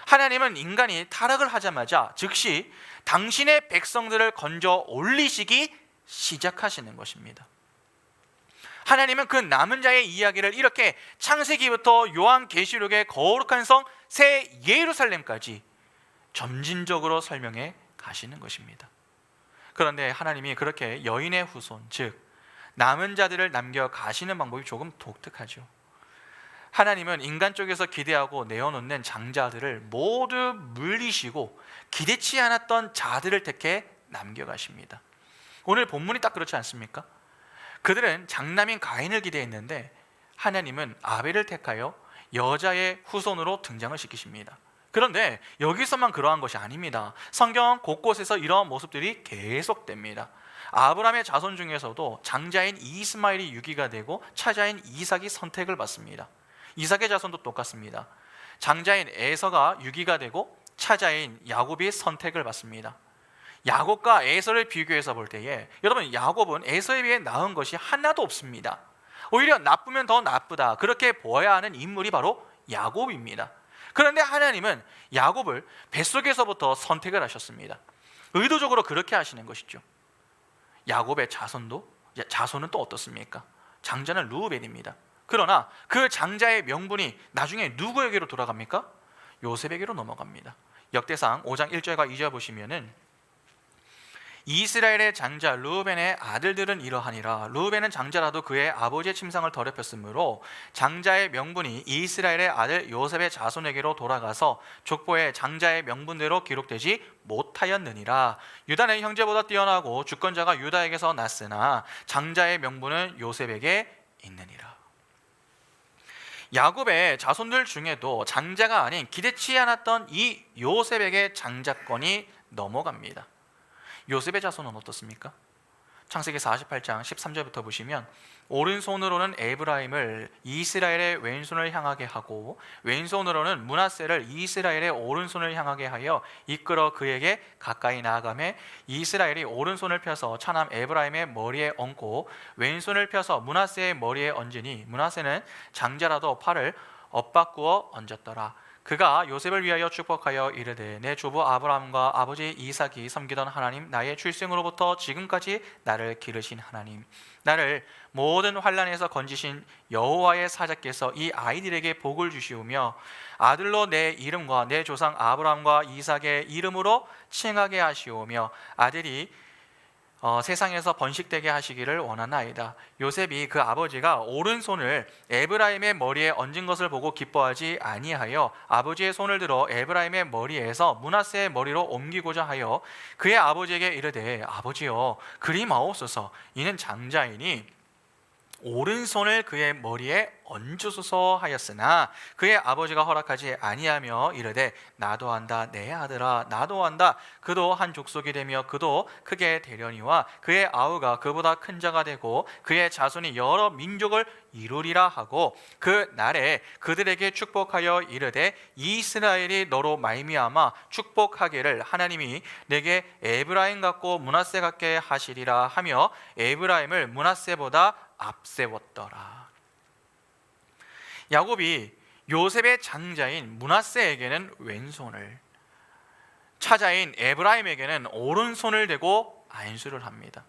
하나님은 인간이 타락을 하자마자 즉시 당신의 백성들을 건져 올리시기 시작하시는 것입니다. 하나님은 그 남은 자의 이야기를 이렇게 창세기부터 요한계시록의 거룩한 성 새 예루살렘까지 점진적으로 설명해 가시는 것입니다. 그런데 하나님이 그렇게 여인의 후손, 즉 남은 자들을 남겨 가시는 방법이 조금 독특하죠. 하나님은 인간 쪽에서 기대하고 내어놓는 장자들을 모두 물리시고 기대치 않았던 자들을 택해 남겨가십니다. 오늘 본문이 딱 그렇지 않습니까? 그들은 장남인 가인을 기대했는데 하나님은 아벨을 택하여 여자의 후손으로 등장을 시키십니다. 그런데 여기서만 그러한 것이 아닙니다. 성경 곳곳에서 이러한 모습들이 계속됩니다. 아브라함의 자손 중에서도 장자인 이스마엘이 유기가 되고 차자인 이삭이 선택을 받습니다. 이삭의 자손도 똑같습니다. 장자인 에서가 유기가 되고 차자인 야곱이 선택을 받습니다. 야곱과 에서를 비교해서 볼 때에 여러분, 야곱은 에서에 비해 나은 것이 하나도 없습니다. 오히려 나쁘면 더 나쁘다, 그렇게 보아야 하는 인물이 바로 야곱입니다. 그런데 하나님은 야곱을 뱃속에서부터 선택을 하셨습니다. 의도적으로 그렇게 하시는 것이죠. 야곱의 자손은 또 어떻습니까? 장자는 르우벤입니다. 그러나 그 장자의 명분이 나중에 누구에게로 돌아갑니까? 요셉에게로 넘어갑니다. 역대상 5장 1절과 2절 보시면은 이스라엘의 장자 르우벤의 아들들은 이러하니라. 르우벤은 장자라도 그의 아버지의 침상을 더럽혔으므로 장자의 명분이 이스라엘의 아들 요셉의 자손에게로 돌아가서 족보에 장자의 명분대로 기록되지 못하였느니라. 유다는 형제보다 뛰어나고 주권자가 유다에게서 났으나 장자의 명분은 요셉에게 있느니라. 야곱의 자손들 중에도 장자가 아닌 기대치 않았던 이 요셉에게 장자권이 넘어갑니다. 요셉의 자손은 어떻습니까? 창세기 48장 13절부터 보시면 오른손으로는 에브라임을 이스라엘의 왼손을 향하게 하고 왼손으로는 므낫세를 이스라엘의 오른손을 향하게 하여 이끌어 그에게 가까이 나아가매 이스라엘이 오른손을 펴서 차남 에브라임의 머리에 얹고 왼손을 펴서 므낫세의 머리에 얹으니 므낫세는 장자라도 팔을 엇바꾸어 얹었더라. 그가 요셉을 위하여 축복하여 이르되 내 조부 아브라함과 아버지 이삭이 섬기던 하나님, 나의 출생으로부터 지금까지 나를 기르신 하나님, 나를 모든 환난에서 건지신 여호와의 사자께서 이 아이들에게 복을 주시오며 아들로 내 이름과 내 조상 아브라함과 이삭의 이름으로 칭하게 하시오며 아들이 세상에서 번식되게 하시기를 원하나이다. 요셉이 그 아버지가 오른손을 에브라임의 머리에 얹은 것을 보고 기뻐하지 아니하여 아버지의 손을 들어 에브라임의 머리에서 므낫세의 머리로 옮기고자 하여 그의 아버지에게 이르되 아버지여 그리 마옵소서. 이는 장자이니 오른손을 그의 머리에 얹으소서 하였으나 그의 아버지가 허락하지 아니하며 이르되 나도 한다 내 아들아 나도 한다. 그도 한 족속이 되며 그도 크게 되려니와 그의 아우가 그보다 큰 자가 되고 그의 자손이 여러 민족을 이루리라 하고 그 날에 그들에게 축복하여 이르되 이스라엘이 너로 말미암아 축복하기를 하나님이 내게 에브라임 같고 므낫세 같게 하시리라 하며 에브라임을 므낫세보다 앞세웠더라. 야곱이 요셉의 장자인 므낫세에게는 왼손을, 차자인 에브라임에게는 오른손을 대고 안수를 합니다.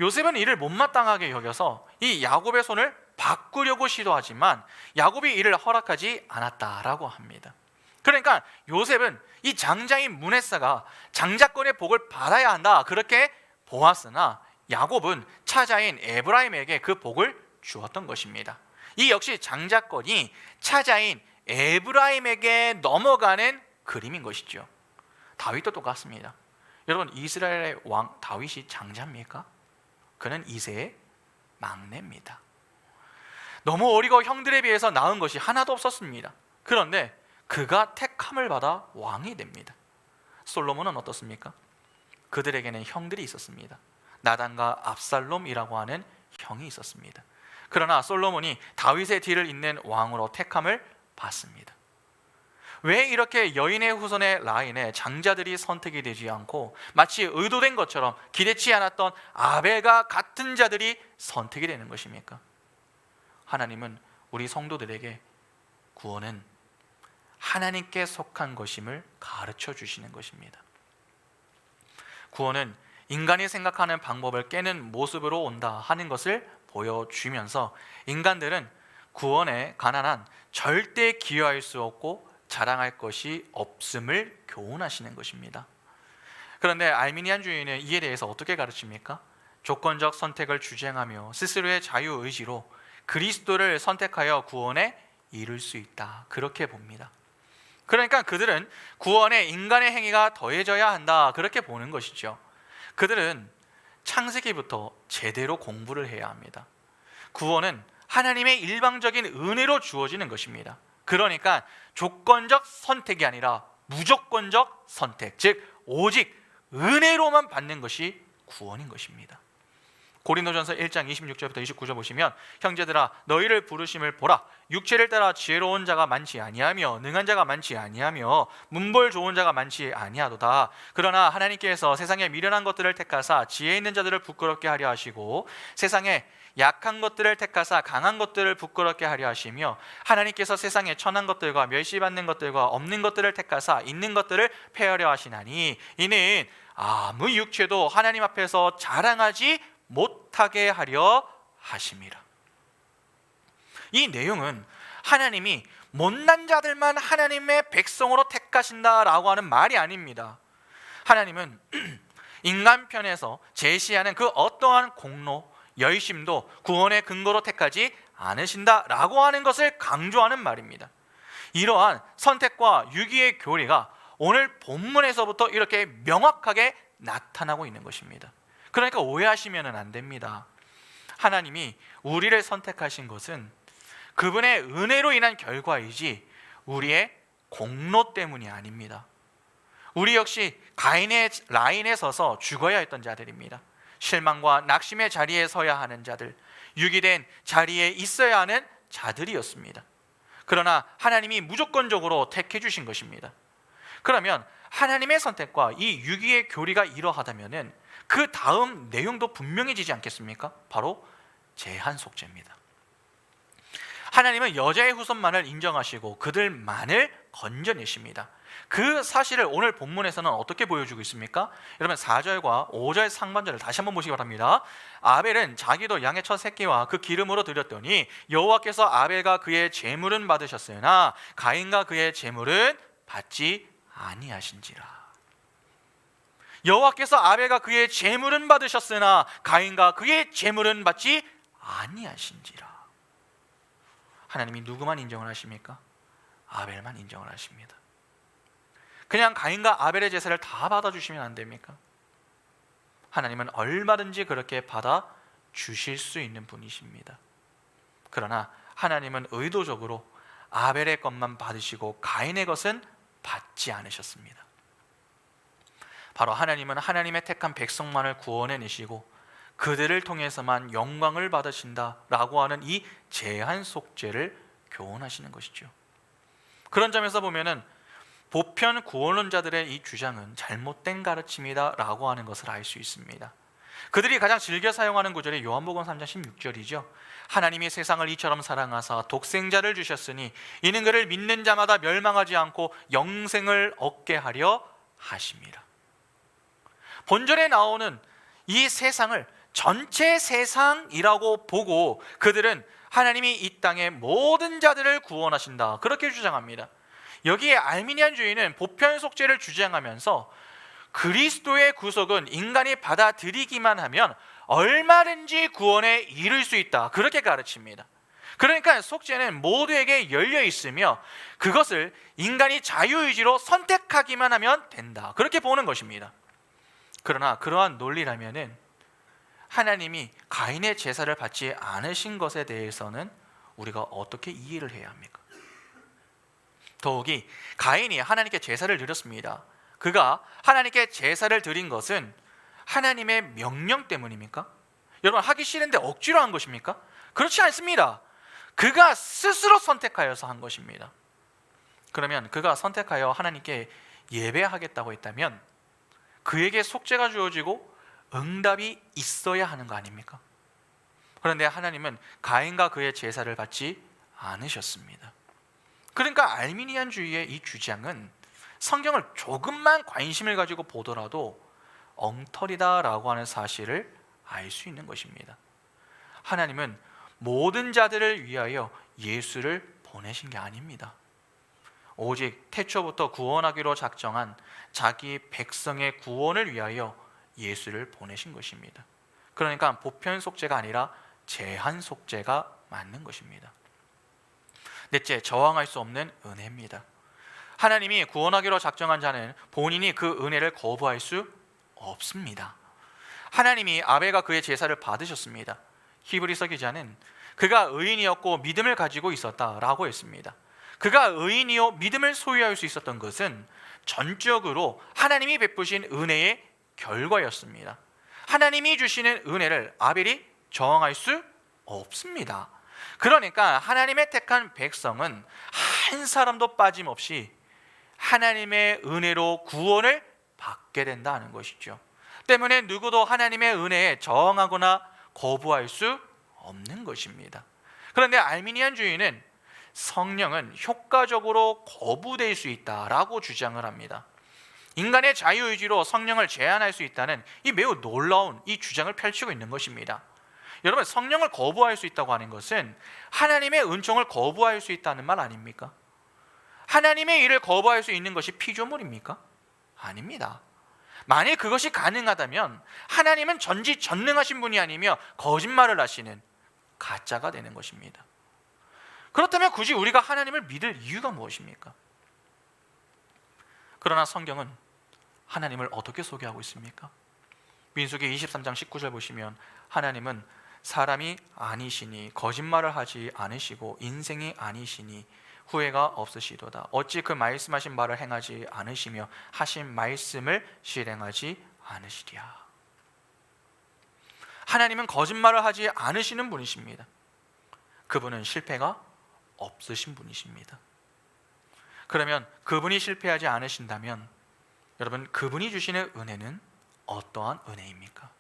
요셉은 이를 못마땅하게 여겨서 이 야곱의 손을 바꾸려고 시도하지만 야곱이 이를 허락하지 않았다라고 합니다. 그러니까 요셉은 이 장자인 므낫세가 장자권의 복을 받아야 한다 그렇게 보았으나 야곱은 차자인 에브라임에게 그 복을 주었던 것입니다. 이 역시 장자권이 차자인 에브라임에게 넘어가는 그림인 것이죠. 다윗도 똑같습니다. 여러분, 이스라엘의 왕 다윗이 장자입니까? 그는 이새의 막내입니다. 너무 어리고 형들에 비해서 낳은 것이 하나도 없었습니다. 그런데 그가 택함을 받아 왕이 됩니다. 솔로몬은 어떻습니까? 그들에게는 형들이 있었습니다. 나단과 압살롬이라고 하는 형이 있었습니다. 그러나 솔로몬이 다윗의 뒤를 잇는 왕으로 택함을 받습니다. 왜 이렇게 여인의 후손의 라인에 장자들이 선택이 되지 않고 마치 의도된 것처럼 기대치 않았던 아벨과 같은 자들이 선택이 되는 것입니까? 하나님은 우리 성도들에게 구원은 하나님께 속한 것임을 가르쳐 주시는 것입니다. 구원은 인간이 생각하는 방법을 깨는 모습으로 온다 하는 것을 보여주면서 인간들은 구원에 관한 절대 기여할 수 없고 자랑할 것이 없음을 교훈하시는 것입니다. 그런데 알미니안주의는 이에 대해서 어떻게 가르칩니까? 조건적 선택을 주장하며 스스로의 자유의지로 그리스도를 선택하여 구원에 이룰 수 있다 그렇게 봅니다. 그러니까 그들은 구원에 인간의 행위가 더해져야 한다 그렇게 보는 것이죠. 그들은 창세기부터 제대로 공부를 해야 합니다. 구원은 하나님의 일방적인 은혜로 주어지는 것입니다. 그러니까 조건적 선택이 아니라 무조건적 선택, 즉 오직 은혜로만 받는 것이 구원인 것입니다. 고린도전서 1장 26절부터 29절 보시면 형제들아 너희를 부르심을 보라. 육체를 따라 지혜로운 자가 많지 아니하며 능한 자가 많지 아니하며 문벌 좋은 자가 많지 아니하도다. 그러나 하나님께서 세상에 미련한 것들을 택하사 지혜 있는 자들을 부끄럽게 하려 하시고 세상에 약한 것들을 택하사 강한 것들을 부끄럽게 하려 하시며 하나님께서 세상에 천한 것들과 멸시받는 것들과 없는 것들을 택하사 있는 것들을 폐하려 하시나니 이는 아무 육체도 하나님 앞에서 자랑하지 못하게 하려 하심이라. 이 내용은 하나님이 못난 자들만 하나님의 백성으로 택하신다라고 하는 말이 아닙니다. 하나님은 인간 편에서 제시하는 그 어떠한 공로, 열심도 구원의 근거로 택하지 않으신다라고 하는 것을 강조하는 말입니다. 이러한 선택과 유기의 교리가 오늘 본문에서부터 이렇게 명확하게 나타나고 있는 것입니다. 그러니까 오해하시면 안 됩니다. 하나님이 우리를 선택하신 것은 그분의 은혜로 인한 결과이지 우리의 공로 때문이 아닙니다. 우리 역시 가인의 라인에 서서 죽어야 했던 자들입니다. 실망과 낙심의 자리에 서야 하는 자들, 유기된 자리에 있어야 하는 자들이었습니다. 그러나 하나님이 무조건적으로 택해 주신 것입니다. 그러면 하나님의 선택과 이 유기의 교리가 이러하다면 그 다음 내용도 분명해지지 않겠습니까? 바로 제한 속죄입니다. 하나님은 여자의 후손만을 인정하시고 그들만을 건져내십니다. 그 사실을 오늘 본문에서는 어떻게 보여주고 있습니까? 여러분 4절과 5절 상반절을 다시 한번 보시기 바랍니다. 아벨은 자기도 양의 첫 새끼와 그 기름으로 드렸더니 여호와께서 아벨과 그의 제물은 받으셨으나 가인과 그의 제물은 받지 아니하신지라. 여호와께서 아벨과 그의 제물은 받으셨으나 가인과 그의 제물은 받지 아니하신지라. 하나님이 누구만 인정을 하십니까? 아벨만 인정을 하십니다. 그냥 가인과 아벨의 제사를 다 받아주시면 안 됩니까? 하나님은 얼마든지 그렇게 받아주실 수 있는 분이십니다. 그러나 하나님은 의도적으로 아벨의 것만 받으시고 가인의 것은 받지 않으셨습니다. 바로 하나님은 하나님의 택한 백성만을 구원해내시고 그들을 통해서만 영광을 받으신다라고 하는 이 제한 속죄를 교훈하시는 것이죠. 그런 점에서 보면은 보편 구원론자들의 이 주장은 잘못된 가르침이다라고 하는 것을 알 수 있습니다. 그들이 가장 즐겨 사용하는 구절이 요한복음 3장 16절이죠. 하나님이 세상을 이처럼 사랑하사 독생자를 주셨으니 이는 그를 믿는 자마다 멸망하지 않고 영생을 얻게 하려 하심이라. 본절에 나오는 이 세상을 전체 세상이라고 보고 그들은 하나님이 이 땅의 모든 자들을 구원하신다 그렇게 주장합니다. 여기에 알미니안주의는 보편 속죄를 주장하면서 그리스도의 구속은 인간이 받아들이기만 하면 얼마든지 구원에 이를 수 있다 그렇게 가르칩니다. 그러니까 속죄는 모두에게 열려 있으며 그것을 인간이 자유의지로 선택하기만 하면 된다 그렇게 보는 것입니다. 그러나 그러한 논리라면은 하나님이 가인의 제사를 받지 않으신 것에 대해서는 우리가 어떻게 이해를 해야 합니까? 더욱이 가인이 하나님께 제사를 드렸습니다. 그가 하나님께 제사를 드린 것은 하나님의 명령 때문입니까? 여러분 하기 싫은데 억지로 한 것입니까? 그렇지 않습니다. 그가 스스로 선택하여서 한 것입니다. 그러면 그가 선택하여 하나님께 예배하겠다고 했다면 그에게 속죄가 주어지고 응답이 있어야 하는 거 아닙니까? 그런데 하나님은 가인과 그의 제사를 받지 않으셨습니다. 그러니까 알미니안주의의 이 주장은 성경을 조금만 관심을 가지고 보더라도 엉터리다라고 하는 사실을 알 수 있는 것입니다. 하나님은 모든 자들을 위하여 예수를 보내신 게 아닙니다. 오직 태초부터 구원하기로 작정한 자기 백성의 구원을 위하여 예수를 보내신 것입니다. 그러니까 보편 속죄가 아니라 제한 속죄가 맞는 것입니다. 넷째, 저항할 수 없는 은혜입니다. 하나님이 구원하기로 작정한 자는 본인이 그 은혜를 거부할 수 없습니다. 하나님이 아벨과 그의 제사를 받으셨습니다. 히브리서 기자는 그가 의인이었고 믿음을 가지고 있었다라고 했습니다. 그가 의인이요 믿음을 소유할 수 있었던 것은 전적으로 하나님이 베푸신 은혜의 결과였습니다. 하나님이 주시는 은혜를 아벨이 저항할 수 없습니다. 그러니까 하나님의 택한 백성은 한 사람도 빠짐없이 하나님의 은혜로 구원을 받게 된다는 것이죠. 때문에 누구도 하나님의 은혜에 저항하거나 거부할 수 없는 것입니다. 그런데 알미니안주의는 성령은 효과적으로 거부될 수 있다라고 주장을 합니다. 인간의 자유의지로 성령을 제한할 수 있다는 이 매우 놀라운 이 주장을 펼치고 있는 것입니다. 여러분, 성령을 거부할 수 있다고 하는 것은 하나님의 은총을 거부할 수 있다는 말 아닙니까? 하나님의 일을 거부할 수 있는 것이 피조물입니까? 아닙니다. 만일 그것이 가능하다면 하나님은 전지전능하신 분이 아니며 거짓말을 하시는 가짜가 되는 것입니다. 그렇다면 굳이 우리가 하나님을 믿을 이유가 무엇입니까? 그러나 성경은 하나님을 어떻게 소개하고 있습니까? 민수기 23장 19절 보시면 하나님은 사람이 아니시니 거짓말을 하지 않으시고 인생이 아니시니 후회가 없으시도다. 어찌 그 말씀하신 바를 행하지 않으시며 하신 말씀을 실행하지 않으시랴. 하나님은 거짓말을 하지 않으시는 분이십니다. 그분은 실패가 없으신 분이십니다. 그러면 그분이 실패하지 않으신다면 여러분, 그분이 주시는 은혜는 어떠한 은혜입니까?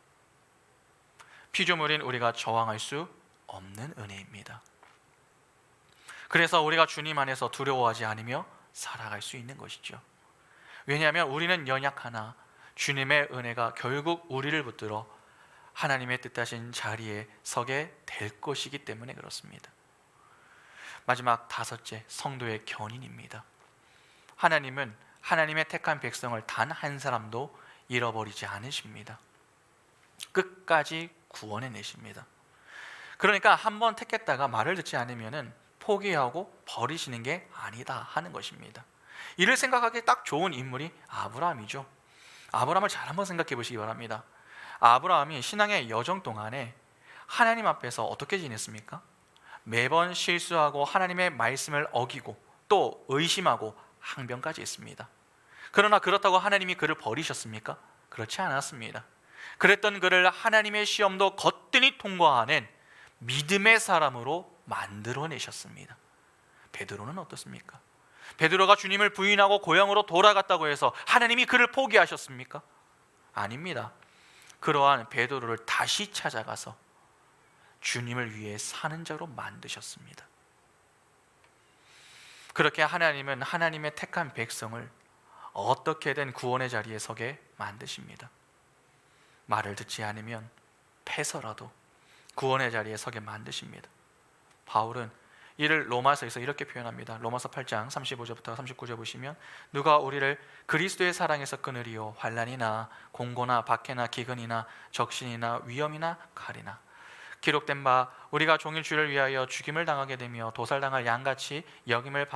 피조물인 우리가 저항할 수 없는 은혜입니다. 그래서 우리가 주님 안에서 두려워하지 않으며 살아갈 수 있는 것이죠. 왜냐하면 우리는 연약하나 주님의 은혜가 결국 우리를 붙들어 하나님의 뜻하신 자리에 서게 될 것이기 때문에 그렇습니다. 마지막 다섯째, 성도의 견인입니다. 하나님은 하나님의 택한 백성을 단 한 사람도 잃어버리지 않으십니다. 끝까지 구원해 내십니다. 그러니까 한번 택했다가 말을 듣지 않으면 포기하고 버리시는 게 아니다 하는 것입니다. 이를 생각하기 딱 좋은 인물이 아브라함이죠. 아브라함을 잘 한번 생각해 보시기 바랍니다. 아브라함이 신앙의 여정 동안에 하나님 앞에서 어떻게 지냈습니까? 매번 실수하고 하나님의 말씀을 어기고 또 의심하고 항변까지 했습니다. 그러나 그렇다고 하나님이 그를 버리셨습니까? 그렇지 않았습니다. 그랬던 그를 하나님의 시험도 거뜬히 통과하는 믿음의 사람으로 만들어내셨습니다. 베드로는 어떻습니까? 베드로가 주님을 부인하고 고향으로 돌아갔다고 해서 하나님이 그를 포기하셨습니까? 아닙니다. 그러한 베드로를 다시 찾아가서 주님을 위해 사는 자로 만드셨습니다. 그렇게 하나님은 하나님의 택한 백성을 어떻게든 구원의 자리에 서게 만드십니다. 말을 듣지 않으면 패서라도 구원의 자리에 서게 만드십니다. 바울은 이를 로마서에서 이렇게 표현합니다. 로마서 8장 35절부터 39절 보시면 누가 우리를 그리스도의 사랑에서 끊으리요 환난이나 공고나 박해나 기근이나 적신이나 위험이나 칼이나 기록된 바 우리가 종일 주를 위하여 죽임을 당하게 되며 도살당할 양같이 여김을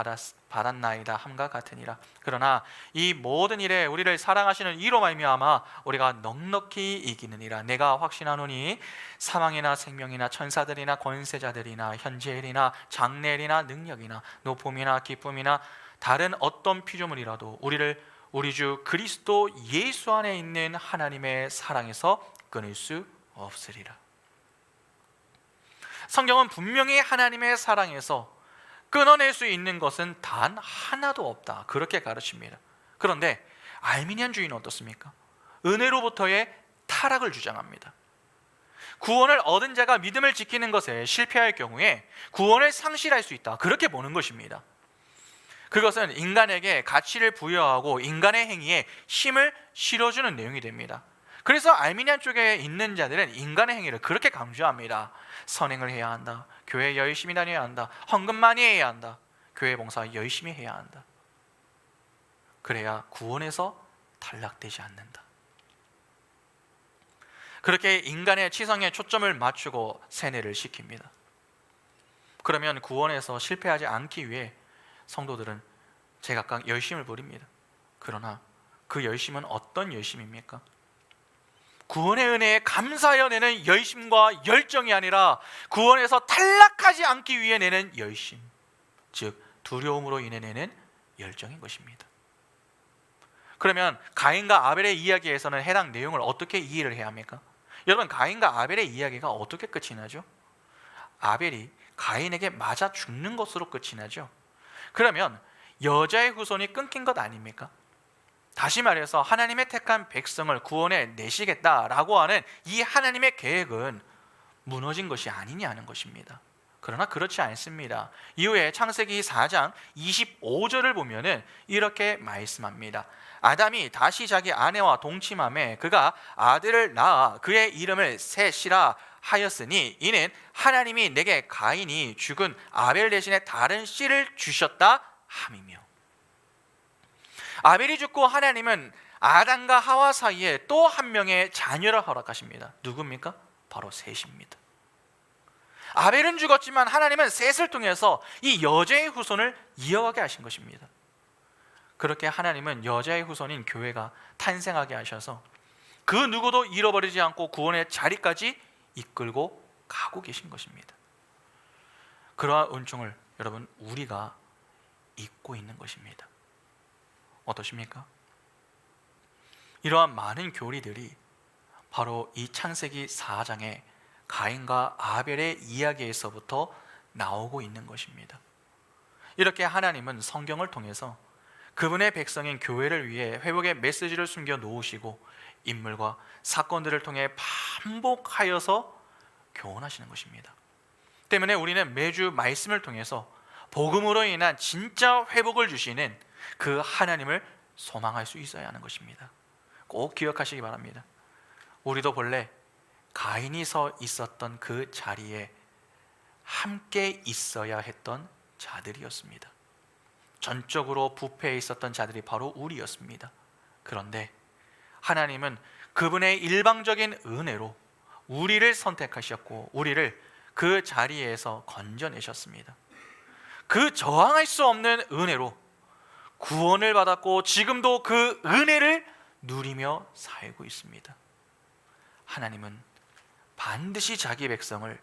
받았나이다 함과 같으니라. 그러나 이 모든 일에 우리를 사랑하시는 이로 말미암아 우리가 넉넉히 이기느니라. 내가 확신하노니 사망이나 생명이나 천사들이나 권세자들이나 현재일이나 장래일이나 능력이나 높음이나 기쁨이나 다른 어떤 피조물이라도 우리를 우리 주 그리스도 예수 안에 있는 하나님의 사랑에서 끊을 수 없으리라. 성경은 분명히 하나님의 사랑에서 끊어낼 수 있는 것은 단 하나도 없다, 그렇게 가르칩니다. 그런데 알미니안주의는 어떻습니까? 은혜로부터의 타락을 주장합니다. 구원을 얻은 자가 믿음을 지키는 것에 실패할 경우에 구원을 상실할 수 있다, 그렇게 보는 것입니다. 그것은 인간에게 가치를 부여하고 인간의 행위에 힘을 실어주는 내용이 됩니다. 그래서 알미니안 쪽에 있는 자들은 인간의 행위를 그렇게 강조합니다. 선행을 해야 한다, 교회 열심히 다녀야 한다, 헌금 많이 해야 한다, 교회 봉사 열심히 해야 한다. 그래야 구원에서 탈락되지 않는다. 그렇게 인간의 치성에 초점을 맞추고 세뇌를 시킵니다. 그러면 구원에서 실패하지 않기 위해 성도들은 제각각 열심을 부립니다. 그러나 그 열심은 어떤 열심입니까? 구원의 은혜에 감사하여 내는 열심과 열정이 아니라 구원에서 탈락하지 않기 위해 내는 열심, 즉 두려움으로 인해 내는 열정인 것입니다. 그러면 가인과 아벨의 이야기에서는 해당 내용을 어떻게 이해를 해야 합니까? 여러분, 가인과 아벨의 이야기가 어떻게 끝이 나죠? 아벨이 가인에게 맞아 죽는 것으로 끝이 나죠. 그러면 여자의 후손이 끊긴 것 아닙니까? 다시 말해서 하나님의 택한 백성을 구원해 내시겠다라고 하는 이 하나님의 계획은 무너진 것이 아니냐는 것입니다. 그러나 그렇지 않습니다. 이후에 창세기 4장 25절을 보면은 이렇게 말씀합니다. 아담이 다시 자기 아내와 동침함에 그가 아들을 낳아 그의 이름을 셋이라 하였으니 이는 하나님이 내게 가인이 죽은 아벨 대신에 다른 씨를 주셨다 함이며, 아벨이 죽고 하나님은 아담과 하와 사이에 또 한 명의 자녀를 허락하십니다. 누굽니까? 바로 셋입니다. 아벨은 죽었지만 하나님은 셋을 통해서 이 여자의 후손을 이어가게 하신 것입니다. 그렇게 하나님은 여자의 후손인 교회가 탄생하게 하셔서 그 누구도 잃어버리지 않고 구원의 자리까지 이끌고 가고 계신 것입니다. 그러한 은총을 여러분 우리가 잊고 있는 것입니다. 어떠십니까? 이러한 많은 교리들이 바로 이 창세기 4장의 가인과 아벨의 이야기에서부터 나오고 있는 것입니다. 이렇게 하나님은 성경을 통해서 그분의 백성인 교회를 위해 회복의 메시지를 숨겨 놓으시고 인물과 사건들을 통해 반복하여서 교훈하시는 것입니다. 때문에 우리는 매주 말씀을 통해서 복음으로 인한 진짜 회복을 주시는 그 하나님을 소망할 수 있어야 하는 것입니다. 꼭 기억하시기 바랍니다. 우리도 본래 가인이 서 있었던 그 자리에 함께 있어야 했던 자들이었습니다. 전적으로 부패해 있었던 자들이 바로 우리였습니다. 그런데 하나님은 그분의 일방적인 은혜로 우리를 선택하셨고 우리를 그 자리에서 건져내셨습니다. 그 저항할 수 없는 은혜로 구원을 받았고 지금도 그 은혜를 누리며 살고 있습니다. 하나님은 반드시 자기 백성을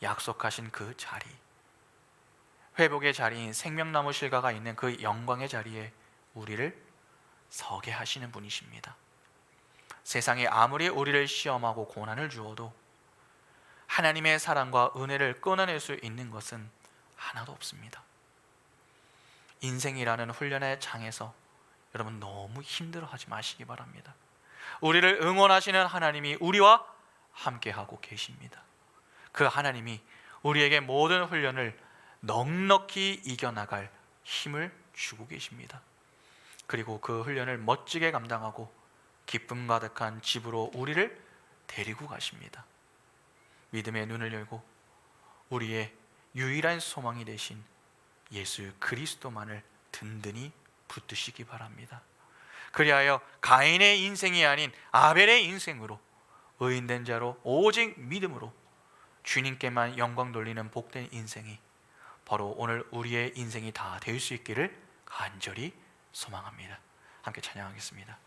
약속하신 그 자리, 회복의 자리인 생명나무 실과가 있는 그 영광의 자리에 우리를 서게 하시는 분이십니다. 세상이 아무리 우리를 시험하고 고난을 주어도 하나님의 사랑과 은혜를 끊어낼 수 있는 것은 하나도 없습니다. 인생이라는 훈련의 장에서 여러분 너무 힘들어하지 마시기 바랍니다. 우리를 응원하시는 하나님이 우리와 함께하고 계십니다. 그 하나님이 우리에게 모든 훈련을 넉넉히 이겨나갈 힘을 주고 계십니다. 그리고 그 훈련을 멋지게 감당하고 기쁨 가득한 집으로 우리를 데리고 가십니다. 믿음의 눈을 열고 우리의 유일한 소망이 되신 예수 그리스도만을 든든히 붙드시기 바랍니다. 그리하여 가인의 인생이 아닌 아벨의 인생으로 의인된 자로 오직 믿음으로 주님께만 영광 돌리는 복된 인생이 바로 오늘 우리의 인생이 다 될 수 있기를 간절히 소망합니다. 함께 찬양하겠습니다.